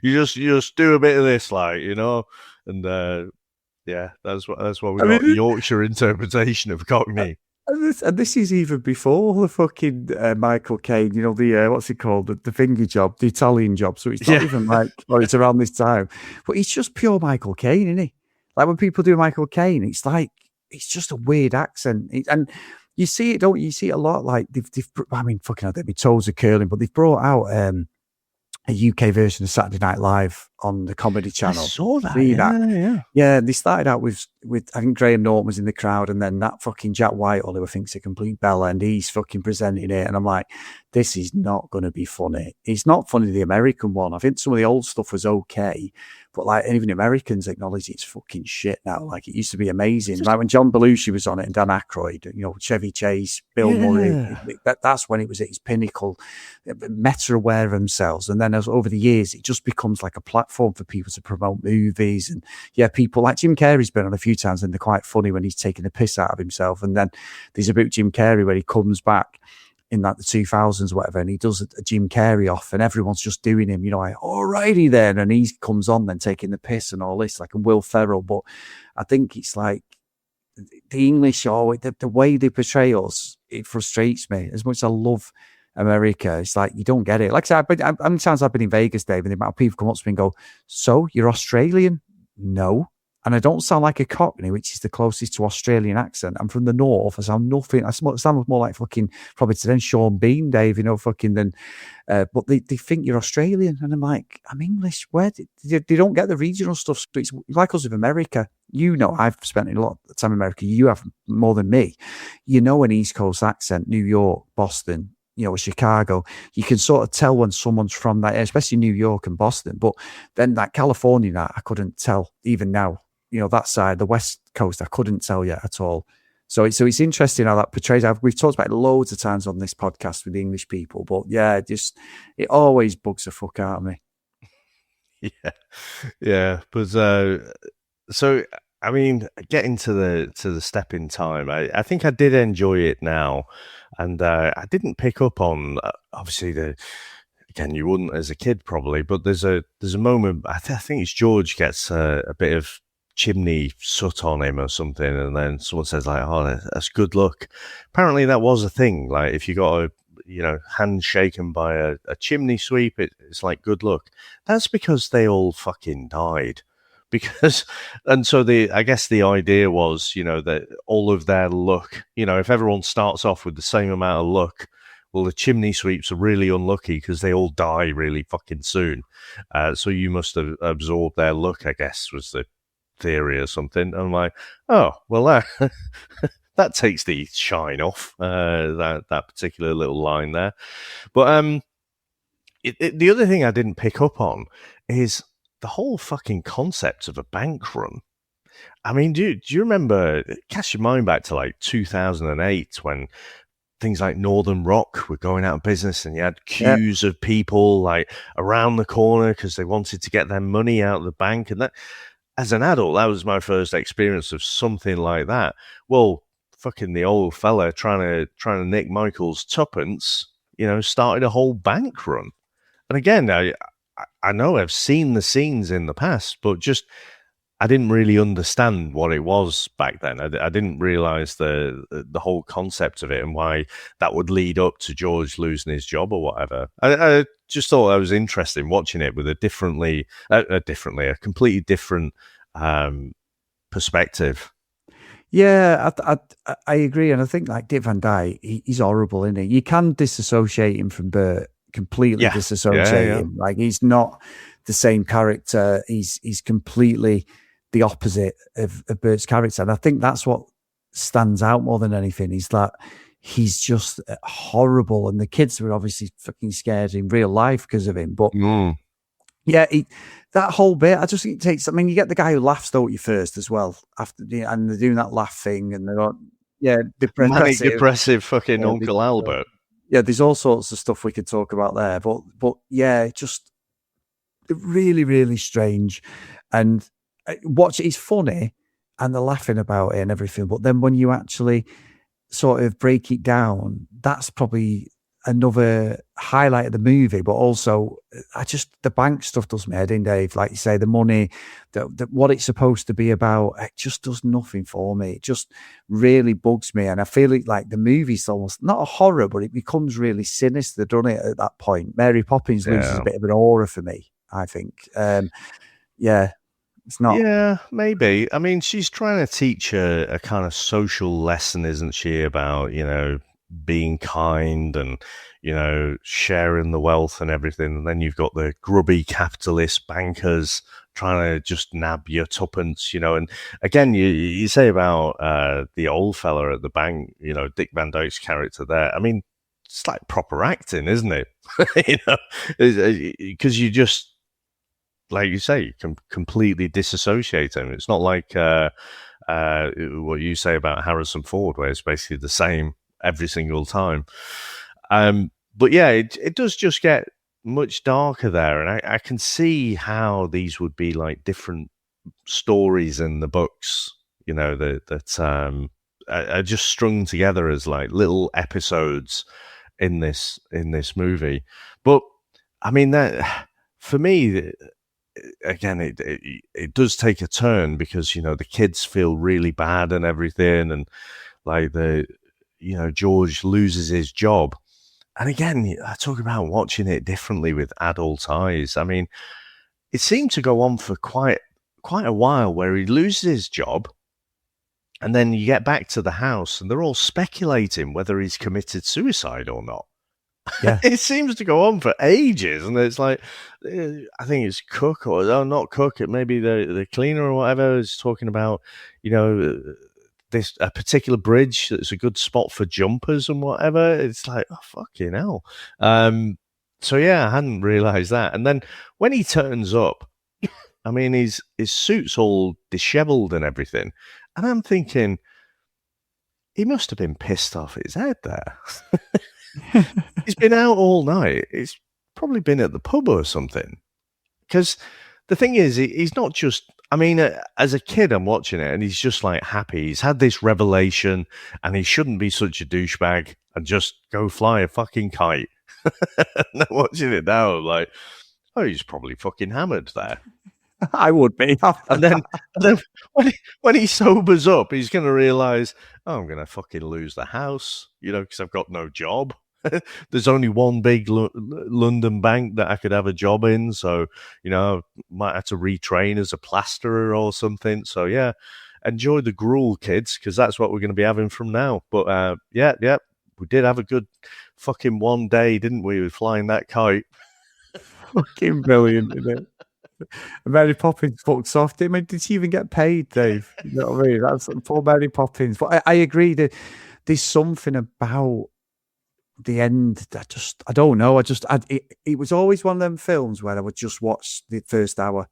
You just do a bit of this, and that's what we got. Yorkshire interpretation of Cockney. And this is even before the fucking Michael Caine, the what's he called, the finger job, the Italian job. So it's not even it's around this time, but he's just pure Michael Caine, isn't he? Like when people do Michael Caine, it's like it's just a weird accent, and you see it, don't you? You see it a lot. Like they've fucking, I think my toes are curling, but they've brought out a UK version of Saturday Night Live on the Comedy Channel. I saw that. Yeah. They started out with I think Graham Norton was in the crowd, and then that fucking Jack Whitehall, who I think's a complete bella, and he's fucking presenting it, and I'm like, this is not going to be funny. It's not funny, the American one. I think some of the old stuff was okay, but even Americans acknowledge it's fucking shit now. Like it used to be amazing. Like when John Belushi was on it and Dan Aykroyd, Chevy Chase, Bill Murray, that's when it was at its pinnacle, meta aware of themselves. And then over the years, it just becomes like a platform for people to promote movies. And people like Jim Carrey's been on a few times, and they're quite funny when he's taking the piss out of himself. And then there's a bit of Jim Carrey where he comes back in the 2000s, whatever, and he does a Jim Carrey off, and everyone's just doing him, alrighty then, and he comes on then taking the piss and all this, like a Will Ferrell. But I think it's like the English, the way they portray us, it frustrates me. As much as I love America, it's like you don't get it. Like I said, how many times I've been in Vegas, Dave, and the amount of people come up to me and go, "So you're Australian?" No. And I don't sound like a Cockney, which is the closest to Australian accent. I'm from the north. I sound nothing. I sound more like fucking, probably to then Sean Bean, Dave, but they think you're Australian. And I'm like, I'm English. Where? They don't get the regional stuff. So it's like us with America. I've spent a lot of time in America. You have more than me. An East Coast accent, New York, Boston, Chicago, you can sort of tell when someone's from that, especially New York and Boston. But then that California, I couldn't tell even now. That side, the West Coast, I couldn't tell yet at all. So it's interesting how that portrays. We've talked about it loads of times on this podcast with English people, but yeah, it always bugs the fuck out of me. Yeah. But so I mean, getting to the step in time, I think I did enjoy it now, and I didn't pick up on obviously again, you wouldn't as a kid probably, but there's a moment. I think it's George gets a bit of chimney soot on him or something, and then someone says like, "Oh, that's good luck." Apparently, that was a thing. Like if you got a hand shaken by a chimney sweep, it's like good luck. That's because they all fucking died. And so I guess the idea was, that all of their luck, if everyone starts off with the same amount of luck, well, the chimney sweeps are really unlucky because they all die really fucking soon. So you must have absorbed their luck, I guess, was the theory or something. I'm like, oh, well, that takes the shine off, that particular little line there. But the other thing I didn't pick up on is the whole fucking concept of a bank run. I mean, do you remember, cast your mind back to like 2008 when things like Northern Rock were going out of business and you had queues of people like around the corner because they wanted to get their money out of the bank. And that, as an adult, that was my first experience of something like that. Well, fucking the old fella trying to nick Michael's tuppence, started a whole bank run. And again, I know I've seen the scenes in the past, but just I didn't really understand what it was back then. I didn't realize the whole concept of it and why that would lead up to George losing his job or whatever. I just thought that was interesting watching it with a completely different perspective. Yeah, I agree, and I think like Dick Van Dyke, he's horrible, isn't he? You can disassociate him from Bert. Completely disassociate him. Like he's not the same character. He's completely the opposite of Bert's character. And I think that's what stands out more than anything is that he's just horrible. And the kids were obviously fucking scared in real life because of him. But yeah, that whole bit, I just think it takes, you get the guy who laughs, don't you, first as well, and they're doing that laugh thing and they're not, depressive fucking Uncle Albert. Yeah, there's all sorts of stuff we could talk about there, but yeah, just really, really strange. And it's funny, and they're laughing about it and everything. But then when you actually sort of break it down, that's probably another highlight of the movie. But also, the bank stuff does me head in, Dave. Like you say, the money, what it's supposed to be about, it just does nothing for me. It just really bugs me, and I feel like the movie's almost not a horror, but it becomes really sinister, doesn't it? At that point, Mary Poppins loses a bit of an aura for me, I think. It's not. Yeah, maybe. I mean, she's trying to teach a kind of social lesson, isn't she? About being kind and sharing the wealth and everything, and then you've got the grubby capitalist bankers trying to just nab your tuppence, and again you say about the old fella at the bank, Dick Van Dyke's character there. I mean, it's like proper acting, isn't it? Because you just, like you say, you can completely disassociate him. It's not like what you say about Harrison Ford, where it's basically the same every single time. But yeah, it does just get much darker there. And I can see how these would be like different stories in the books, that are just strung together as like little episodes in this movie. But I mean, that for me, again, it does take a turn because, the kids feel really bad and everything. And like George loses his job. And again, I talk about watching it differently with adult eyes. I mean, it seemed to go on for quite a while where he loses his job. And then you get back to the house and they're all speculating whether he's committed suicide or not. Yeah. It seems to go on for ages. And it's like, I think it's Cook or not Cook. It may be the cleaner or whatever is talking about, a particular bridge that's a good spot for jumpers and whatever. It's like, oh, fucking hell. So yeah, I hadn't realized that. And then when he turns up, I mean, his suit's all disheveled and everything. And I'm thinking, he must have been pissed off his head there. He's been out all night. He's probably been at the pub or something. Because the thing is, he's not just... I mean, as a kid, I'm watching it, and he's just, like, happy. He's had this revelation, and he shouldn't be such a douchebag and just go fly a fucking kite. And I'm watching it now, I'm like, oh, he's probably fucking hammered there. I would be. And then when he sobers up, he's going to realise, oh, I'm going to fucking lose the house, because I've got no job. There's only one big London bank that I could have a job in, so I might have to retrain as a plasterer or something. So yeah, enjoy the gruel, kids, because that's what we're going to be having from now. But yeah, we did have a good fucking one day, didn't we, with flying that kite? Fucking brilliant, isn't it? Mary Poppins fucks off. I mean, did she even get paid, Dave? You know what I mean? That's poor Mary Poppins. But I agree that there's something about the end that I don't know. It was always one of them films where I would just watch the first hour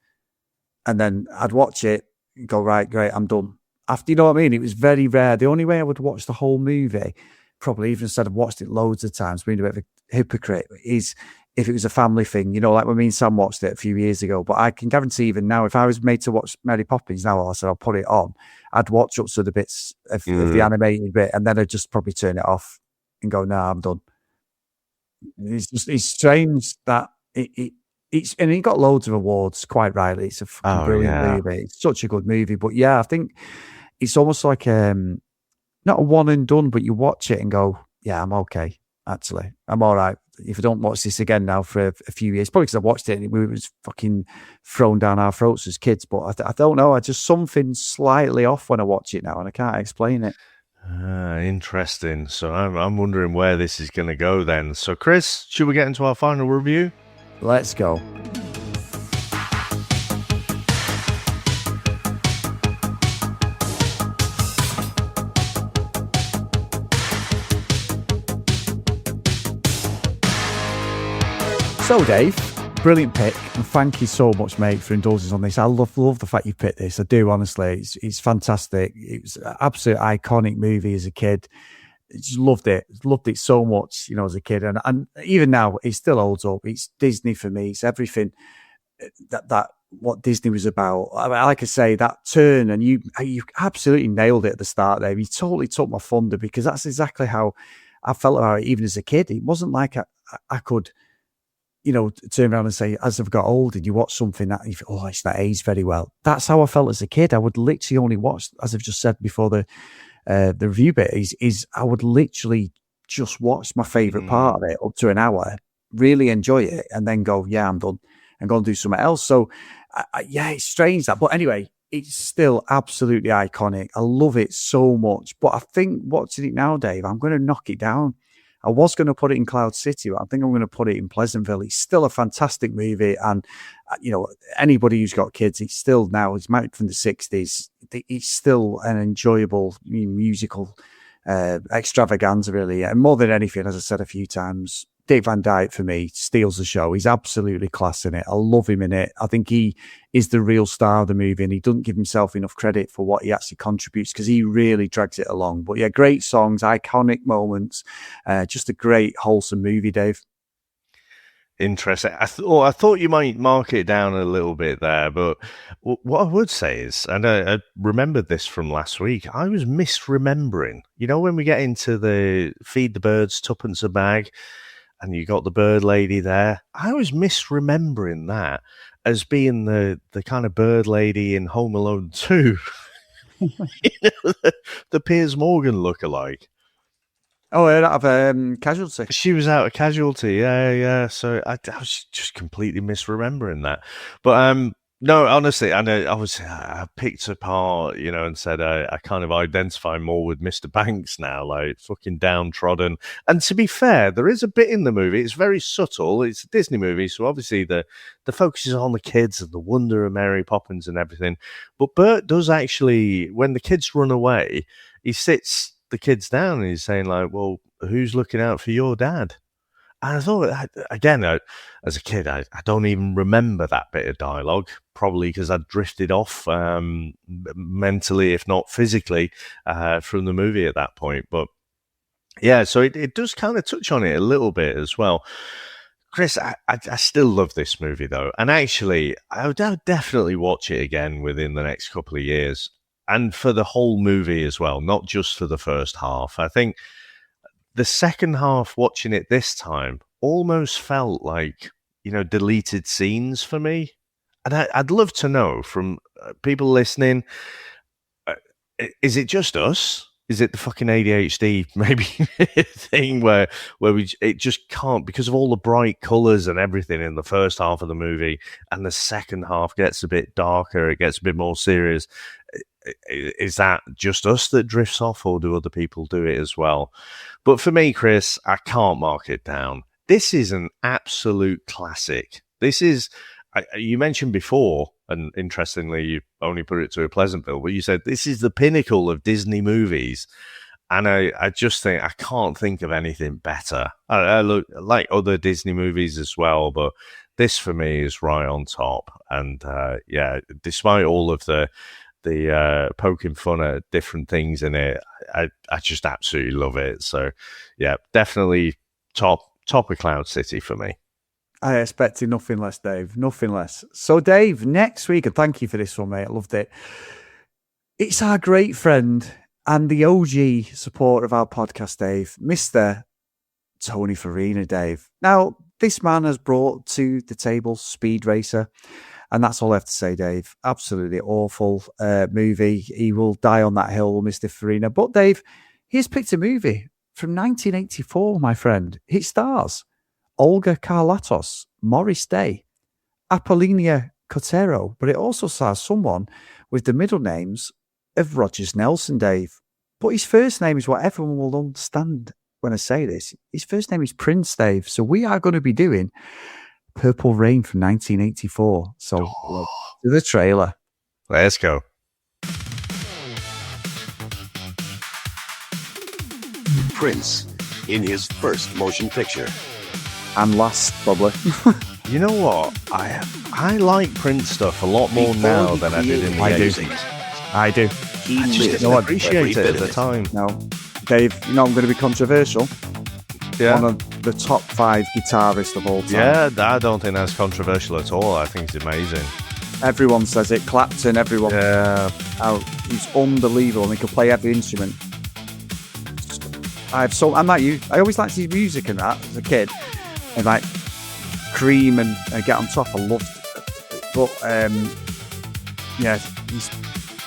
and then I'd watch it and go, right, great, I'm done. After, you know what I mean? It was very rare. The only way I would watch the whole movie, probably even instead of watched it loads of times, being a bit of a hypocrite, is if it was a family thing, like when me and Sam watched it a few years ago. But I can guarantee even now, if I was made to watch Mary Poppins now, I said I'll put it on, I'd watch up to the bits of the animated bit, and then I'd just probably turn it off and go, nah, I'm done. It's strange that it's and it got loads of awards, quite rightly. It's a fucking brilliant movie. It's such a good movie. But yeah, I think it's almost like not a one and done, but you watch it and go, yeah, I'm okay. Actually, I'm all right. If I don't watch this again now for a few years, probably because I watched it and it was fucking thrown down our throats as kids. But I don't know. I just something slightly off when I watch it now, and I can't explain it. Interesting. So I'm wondering where this is going to go then. So Chris, should we get into our final review? Let's go. So Dave, brilliant pick, and thank you so much, mate, for indulging on this. I love the fact you picked this. I do, honestly. It's fantastic. It was an absolute iconic movie as a kid. I just loved it so much, as a kid, and even now it still holds up. It's Disney for me. It's everything that what Disney was about. Like I say, that turn, and you absolutely nailed it at the start there. You totally took my thunder, because that's exactly how I felt about it even as a kid. It wasn't like I could, turn around and say, as I've got older, you watch something that you think, it's not aged very well. That's how I felt as a kid. I would literally only watch, as I've just said before the review bit, is I would literally just watch my favourite part of it up to an hour, really enjoy it, and then go, yeah, I'm done, and go and do something else. So, it's strange that. But anyway, it's still absolutely iconic. I love it so much. But I think watching it now, Dave, I'm going to knock it down. I was going to put it in Cloud City, but I think I'm going to put it in Pleasantville. It's still a fantastic movie. And, anybody who's got kids, it's made from the 60s. It's still an enjoyable musical extravaganza, really. And more than anything, as I said a few times, Dick Van Dyke, for me, steals the show. He's absolutely class in it. I love him in it. I think he is the real star of the movie, and he doesn't give himself enough credit for what he actually contributes, because he really drags it along. But yeah, great songs, iconic moments, just a great, wholesome movie, Dave. Interesting. I thought you might mark it down a little bit there, but what I would say is, and I remembered this from last week, I was misremembering. When we get into the feed the birds tuppence a bag, and you got the bird lady there, I was misremembering that as being the kind of bird lady in Home Alone 2. The Piers Morgan lookalike. Oh, out of Casualty. She was out of Casualty, yeah. So I was just completely misremembering that. But no, honestly, I picked apart, and said I kind of identify more with Mr. Banks now, like fucking downtrodden. And to be fair, there is a bit in the movie. It's very subtle. It's a Disney movie, so obviously the focus is on the kids and the wonder of Mary Poppins and everything. But Bert does actually, when the kids run away, he sits the kids down and he's saying like, well, who's looking out for your dad? And I thought, again, as a kid, I don't even remember that bit of dialogue, probably because I'd drifted off mentally, if not physically, from the movie at that point. But yeah, so it does kind of touch on it a little bit as well. Chris, I still love this movie, though. And actually, I would definitely watch it again within the next couple of years. And for the whole movie as well, not just for the first half. I think the second half, watching it this time, almost felt like, deleted scenes for me. And I'd love to know from people listening, is it just us? Is it the fucking ADHD maybe thing where it just can't, because of all the bright colours and everything in the first half of the movie, and the second half gets a bit darker, it gets a bit more serious. Is that just us that drifts off, or do other people do it as well? But for me, Chris, I can't mark it down. This is an absolute classic. This is, you mentioned before, and interestingly, you only put it to a Pleasantville, but you said this is the pinnacle of Disney movies. And I just think, I can't think of anything better. I look like other Disney movies as well, but this for me is right on top. And yeah, despite all of the poking fun at different things in it, I just absolutely love it. So yeah, definitely top of Cloud City for me. I expected nothing less, Dave. Nothing less. So, Dave, next week, and thank you for this one, mate. I loved it. It's our great friend and the OG supporter of our podcast, Dave, Mr. Tony Farina, Dave. Now, this man has brought to the table Speed Racer, and that's all I have to say, Dave. Absolutely awful movie. He will die on that hill, Mr. Farina. But, Dave, he's picked a movie from 1984, my friend. It stars Olga Carlatos, Morris Day, Apollinia Cotero, but it also stars someone with the middle names of Rogers Nelson, Dave. But his first name is what everyone will understand when I say this. His first name is Prince, Dave. So we are going to be doing Purple Rain from 1984. So to the trailer. Let's go. Prince in his first motion picture. And last, probably. You know what? I like Prince stuff a lot more now than I did in the 80s. I do. He I just didn't appreciate it at the time. No. Dave, I'm going to be controversial. Yeah. One of the top 5 guitarists of all time. Yeah, I don't think that's controversial at all. I think it's amazing. Everyone says it. Clapton, everyone. Yeah. He's unbelievable and he can play every instrument. I'm like you. I always liked his music and that as a kid. And like Cream and Get on Top, I loved it. But yeah, his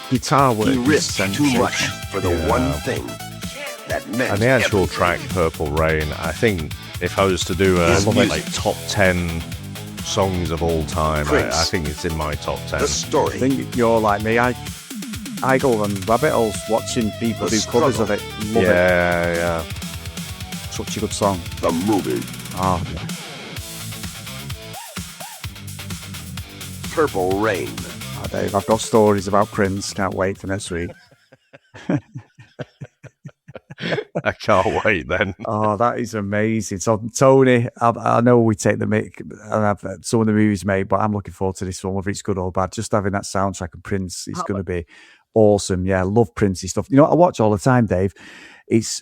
guitar work. He risked too much for the one thing that meant. And the actual track Purple Rain, I think if I was to do a top 10 songs of all time, I think it's in my top 10. The story. I think you're like me. I go on rabbit holes watching people do covers of it. Love it. Yeah. Such a good song. The movie. Oh, Purple Rain. Oh, Dave, I've got stories about Prince. Can't wait for next week. I can't wait then. Oh, that is amazing. So, Tony, I know we take the mic and have some of the movies made, but I'm looking forward to this one, whether it's good or bad. Just having that soundtrack of Prince is going to be awesome. Yeah, I love Princey stuff. You know what I watch all the time, Dave?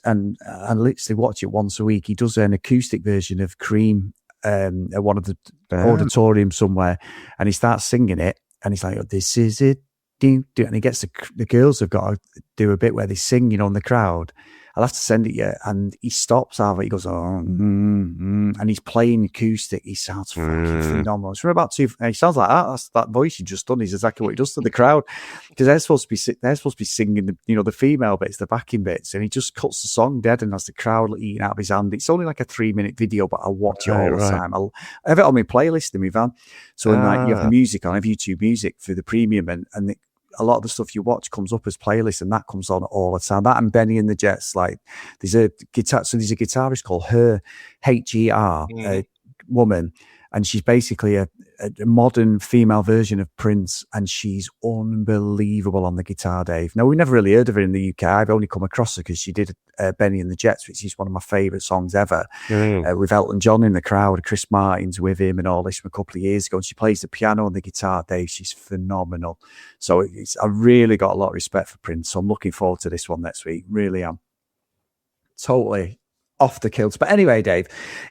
And literally watch it once a week. He does an acoustic version of Cream at one of the auditoriums somewhere, and he starts singing it, and he's like, oh, "This is it," and he gets the girls have got to do a bit where they sing, in the crowd. I'll have to send it you. And he stops halfway. He goes, and he's playing acoustic. He sounds fucking phenomenal. It's from about he sounds like that. That's that voice you just done is exactly what he does to the crowd, because they're supposed to be singing the female bits, the backing bits, and he just cuts the song dead and has the crowd eating out of his hand. It's only like a 3-minute video, but I watch it all the time. I have it on my playlist in my van. So you have the music on, I have YouTube Music for the premium, and a lot of the stuff you watch comes up as playlists, and that comes on all the time. That and Benny and the Jets, like there's a guitarist called Her, Her, woman, and she's basically a modern female version of Prince, and she's unbelievable on the guitar, Dave. Now, we never really heard of her in the UK. I've only come across her because she did Benny and the Jets, which is one of my favourite songs ever, with Elton John in the crowd, Chris Martin's with him and all this from a couple of years ago, and she plays the piano and the guitar, Dave. She's phenomenal. So I really got a lot of respect for Prince, so I'm looking forward to this one next week. Really am. Totally off the kilts. But anyway, Dave,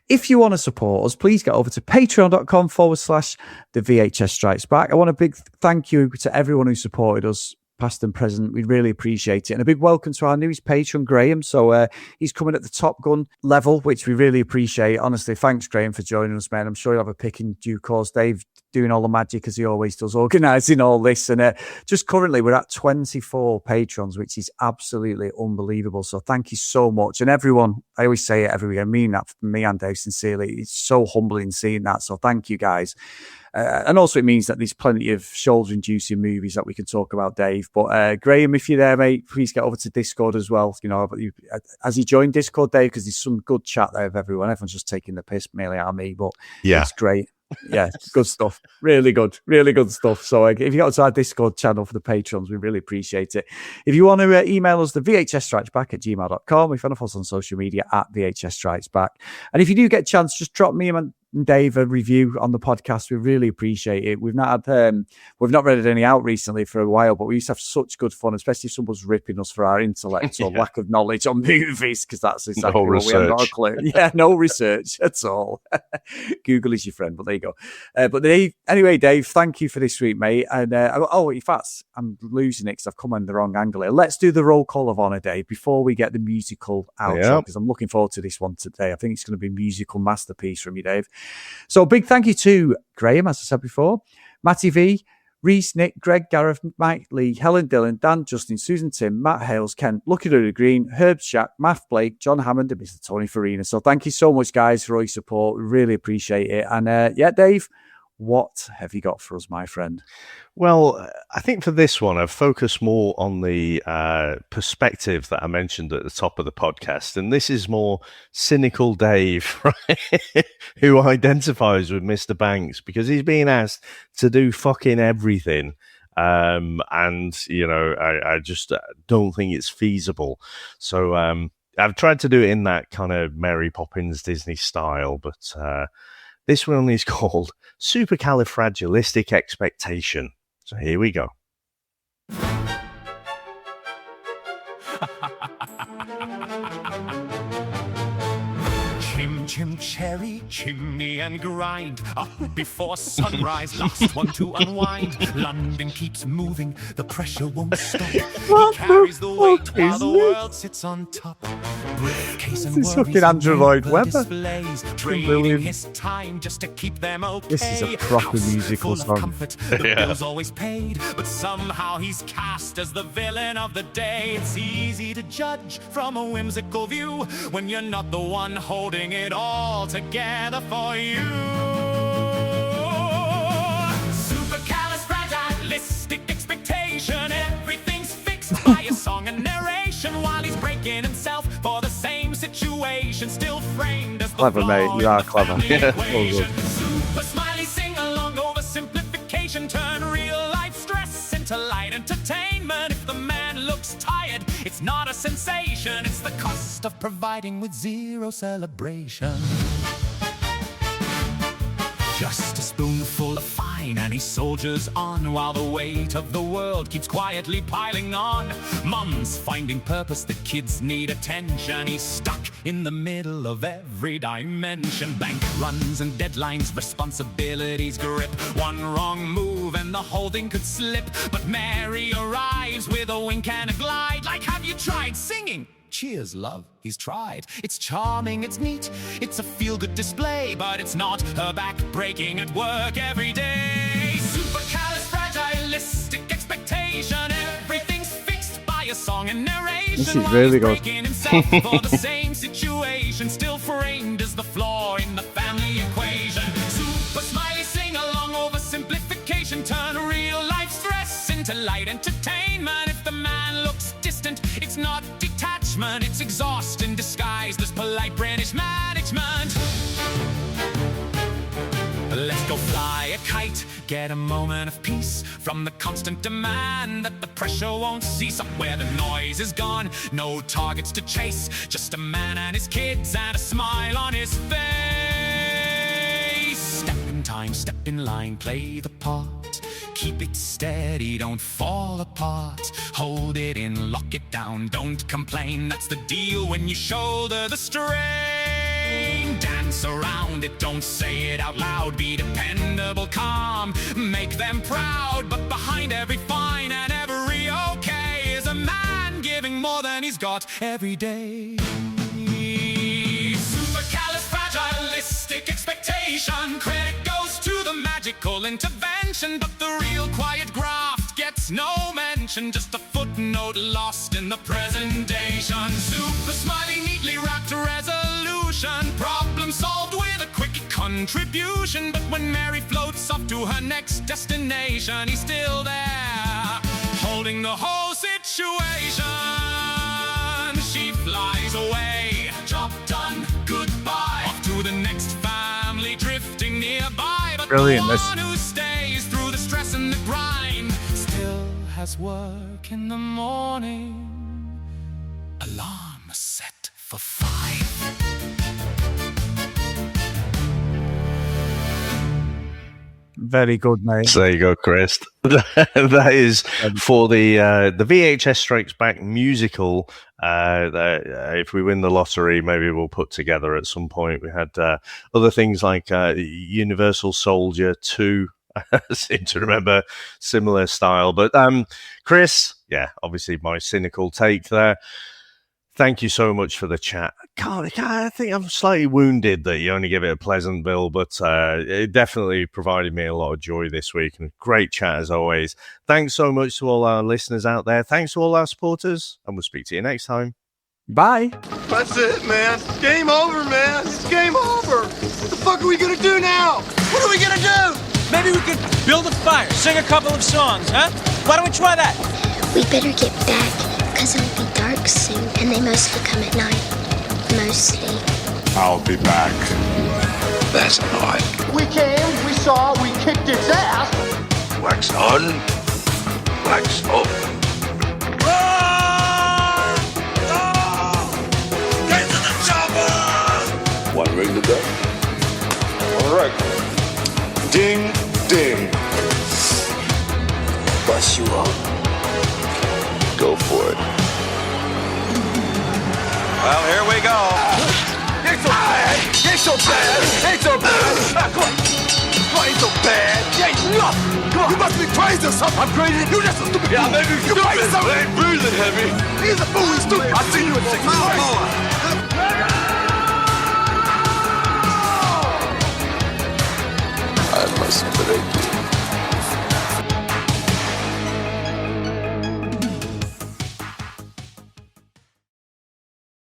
if you want to support us, please get over to patreon.com/the VHS Strikes Back. I want a big thank you to everyone who supported us, past and present. We really appreciate it. And a big welcome to our newest patron, Graham. So he's coming at the Top Gun level, which we really appreciate. Honestly, thanks, Graham, for joining us, man. I'm sure you'll have a pick in due course. Dave doing all the magic as he always does, organising all this. And just currently we're at 24 patrons, which is absolutely unbelievable. So thank you so much. And everyone, I always say it every week, I mean that from me and Dave sincerely. It's so humbling seeing that. So thank you, guys. And also it means that there's plenty of shoulder-inducing movies that we can talk about, Dave. But Graham, if you're there, mate, please get over to Discord as well. You know, has he joined Discord, Dave? Because there's some good chat there with everyone. Everyone's just taking the piss, mainly at me, but yeah, it's great. Yeah, good stuff. Really good stuff. So if you go to our Discord channel for the patrons, we really appreciate it. If you want to email us, the VHSStrikesBack@gmail.com. If you want to follow us on social media at VHS Strikes Back. And if you do get a chance, just drop me and Dave a review on the podcast. We really appreciate it. We've not read any out recently for a while, but we used to have such good fun, especially if someone's ripping us for our intellect or lack of knowledge on movies, because that's exactly what we haven't got a clue. Yeah, no research at all. Google is your friend, but there you go. But anyway, Dave, thank you for this week, mate. And in fact, I'm losing it because I've come on the wrong angle here. Let's do the roll call of honor, Dave, before we get the musical outro, because I'm looking forward to this one today. I think it's going to be a musical masterpiece from you, Dave. So a big thank you to Graham, as I said before, Matty V, Reese, Nick, Greg, Gareth, Mike Lee, Helen Dillon, Dan, Justin, Susan Tim, Matt Hales, Ken, Lucky Lulu Green, Herb Shack, Math Blake, John Hammond, and Mr. Tony Farina. So thank you so much, guys, for all your support. We really appreciate it. And Dave, what have you got for us, my friend? Well, I think for this one, I've focused more on the perspective that I mentioned at the top of the podcast. And this is more cynical Dave, right? Who identifies with Mr. Banks because he's being asked to do fucking everything. And, you know, I just don't think it's feasible. So I've tried to do it in that kind of Mary Poppins Disney style, but this one is called Supercalifragilisticexpialidocious. So here we go. Chim, chim, cherry, chimney and grind. Up before sunrise, last one to unwind. London keeps moving, the pressure won't stop. He carries the weight while the world sits on top. Briefcase and this is fucking Andrew Lloyd Webber. Trading his time just to keep them okay. This is a proper musical song. Comfort, the bill's always paid, but somehow he's cast as the villain of the day. It's easy to judge from a whimsical view when you're not the one holding it all together for you. Supercalifragilisticexpialidocious. Everything's fixed by a song and narration while he's breaking himself for the same situation, still framed as the clever, mate. You are clever. Yeah. Super smiley sing along over simplification. Turn real life stress into light entertainment. If the man looks tired, it's not a sensation. It's the cost of providing with zero celebration. Just a spoonful of fine and he soldiers on while the weight of the world keeps quietly piling on. Mom's finding purpose, the kids need attention. He's stuck in the middle of every dimension. Bank runs and deadlines, responsibilities grip. One wrong move and the whole thing could slip. But Mary arrives with a wink and a glide. Like, have you tried singing? Cheers, love, he's tried. It's charming, it's neat, it's a feel-good display, but it's not her back breaking at work every day. Supercalifragilisticexpialidocious. Everything's fixed by a song and narration. This is really good. Himself for the same situation, still framed as the flaw in the family equation. Super smiley sing along over simplification. Turn real life stress into light entertainment. If the man looks distant, it's not detachment, it's exhaustion disguised as polite British management. Go fly a kite, get a moment of peace from the constant demand that the pressure won't cease. Up where the noise is gone, no targets to chase, just a man and his kids and a smile on his face. Step in time, step in line, play the part. Keep it steady, don't fall apart. Hold it in, lock it down, don't complain. That's the deal when you shoulder the strain. Dance around it, don't say it out loud. Be dependable, calm, make them proud. But behind every fine and every okay is a man giving more than he's got every day. Supercalifragilistic expectation. Credit goes to the magical intervention, but the real quiet graft gets no mention. Just a footnote lost in the presentation. Super smiley, neatly wrapped resolution. Problem solved with a quick contribution. But when Mary floats off to her next destination, he's still there, holding the whole situation. She flies away, job done, goodbye. Off to the next family, drifting nearby. But Brilliant, the this. one who stays through the stress and the grind still has work in the morning. Alarm set for 5. Very good, mate. So there you go, Chris. That is for the VHS Strikes Back musical. If we win the lottery, maybe we'll put together at some point. We had other things like Universal Soldier 2. I seem to remember similar style. But Chris, yeah, obviously my cynical take there. Thank you so much for the chat. I think I'm slightly wounded that you only give it a Pleasantville, but it definitely provided me a lot of joy this week, and great chat as always. Thanks so much to all our listeners out there. Thanks to all our supporters, and we'll speak to you next time. Bye. That's it, man. Game over, man. It's game over. What the fuck are we gonna do now? What are we gonna do? Maybe we could build a fire, sing a couple of songs, huh? Why don't we try that? We better get back, because it'll be dark soon, and they mostly come at night. Mostly. I'll be back. That's not. We came, we saw, we kicked its ass. Wax on, wax off. Get to the chopper! One ring to go. All right. Ding, ding. Bust you up. Go for it. Well, here we go. Ain't so bad. Ain't so bad. Ain't so bad. Come on. Ain't so bad. Ain't nothing. Come on. You must be crazy or something. I'm crazy. You just a stupid. Yeah, maybe you crazy or something. I ain't breathing heavy. He's a fool. He's stupid. I'll see you in 6 months. I must break you.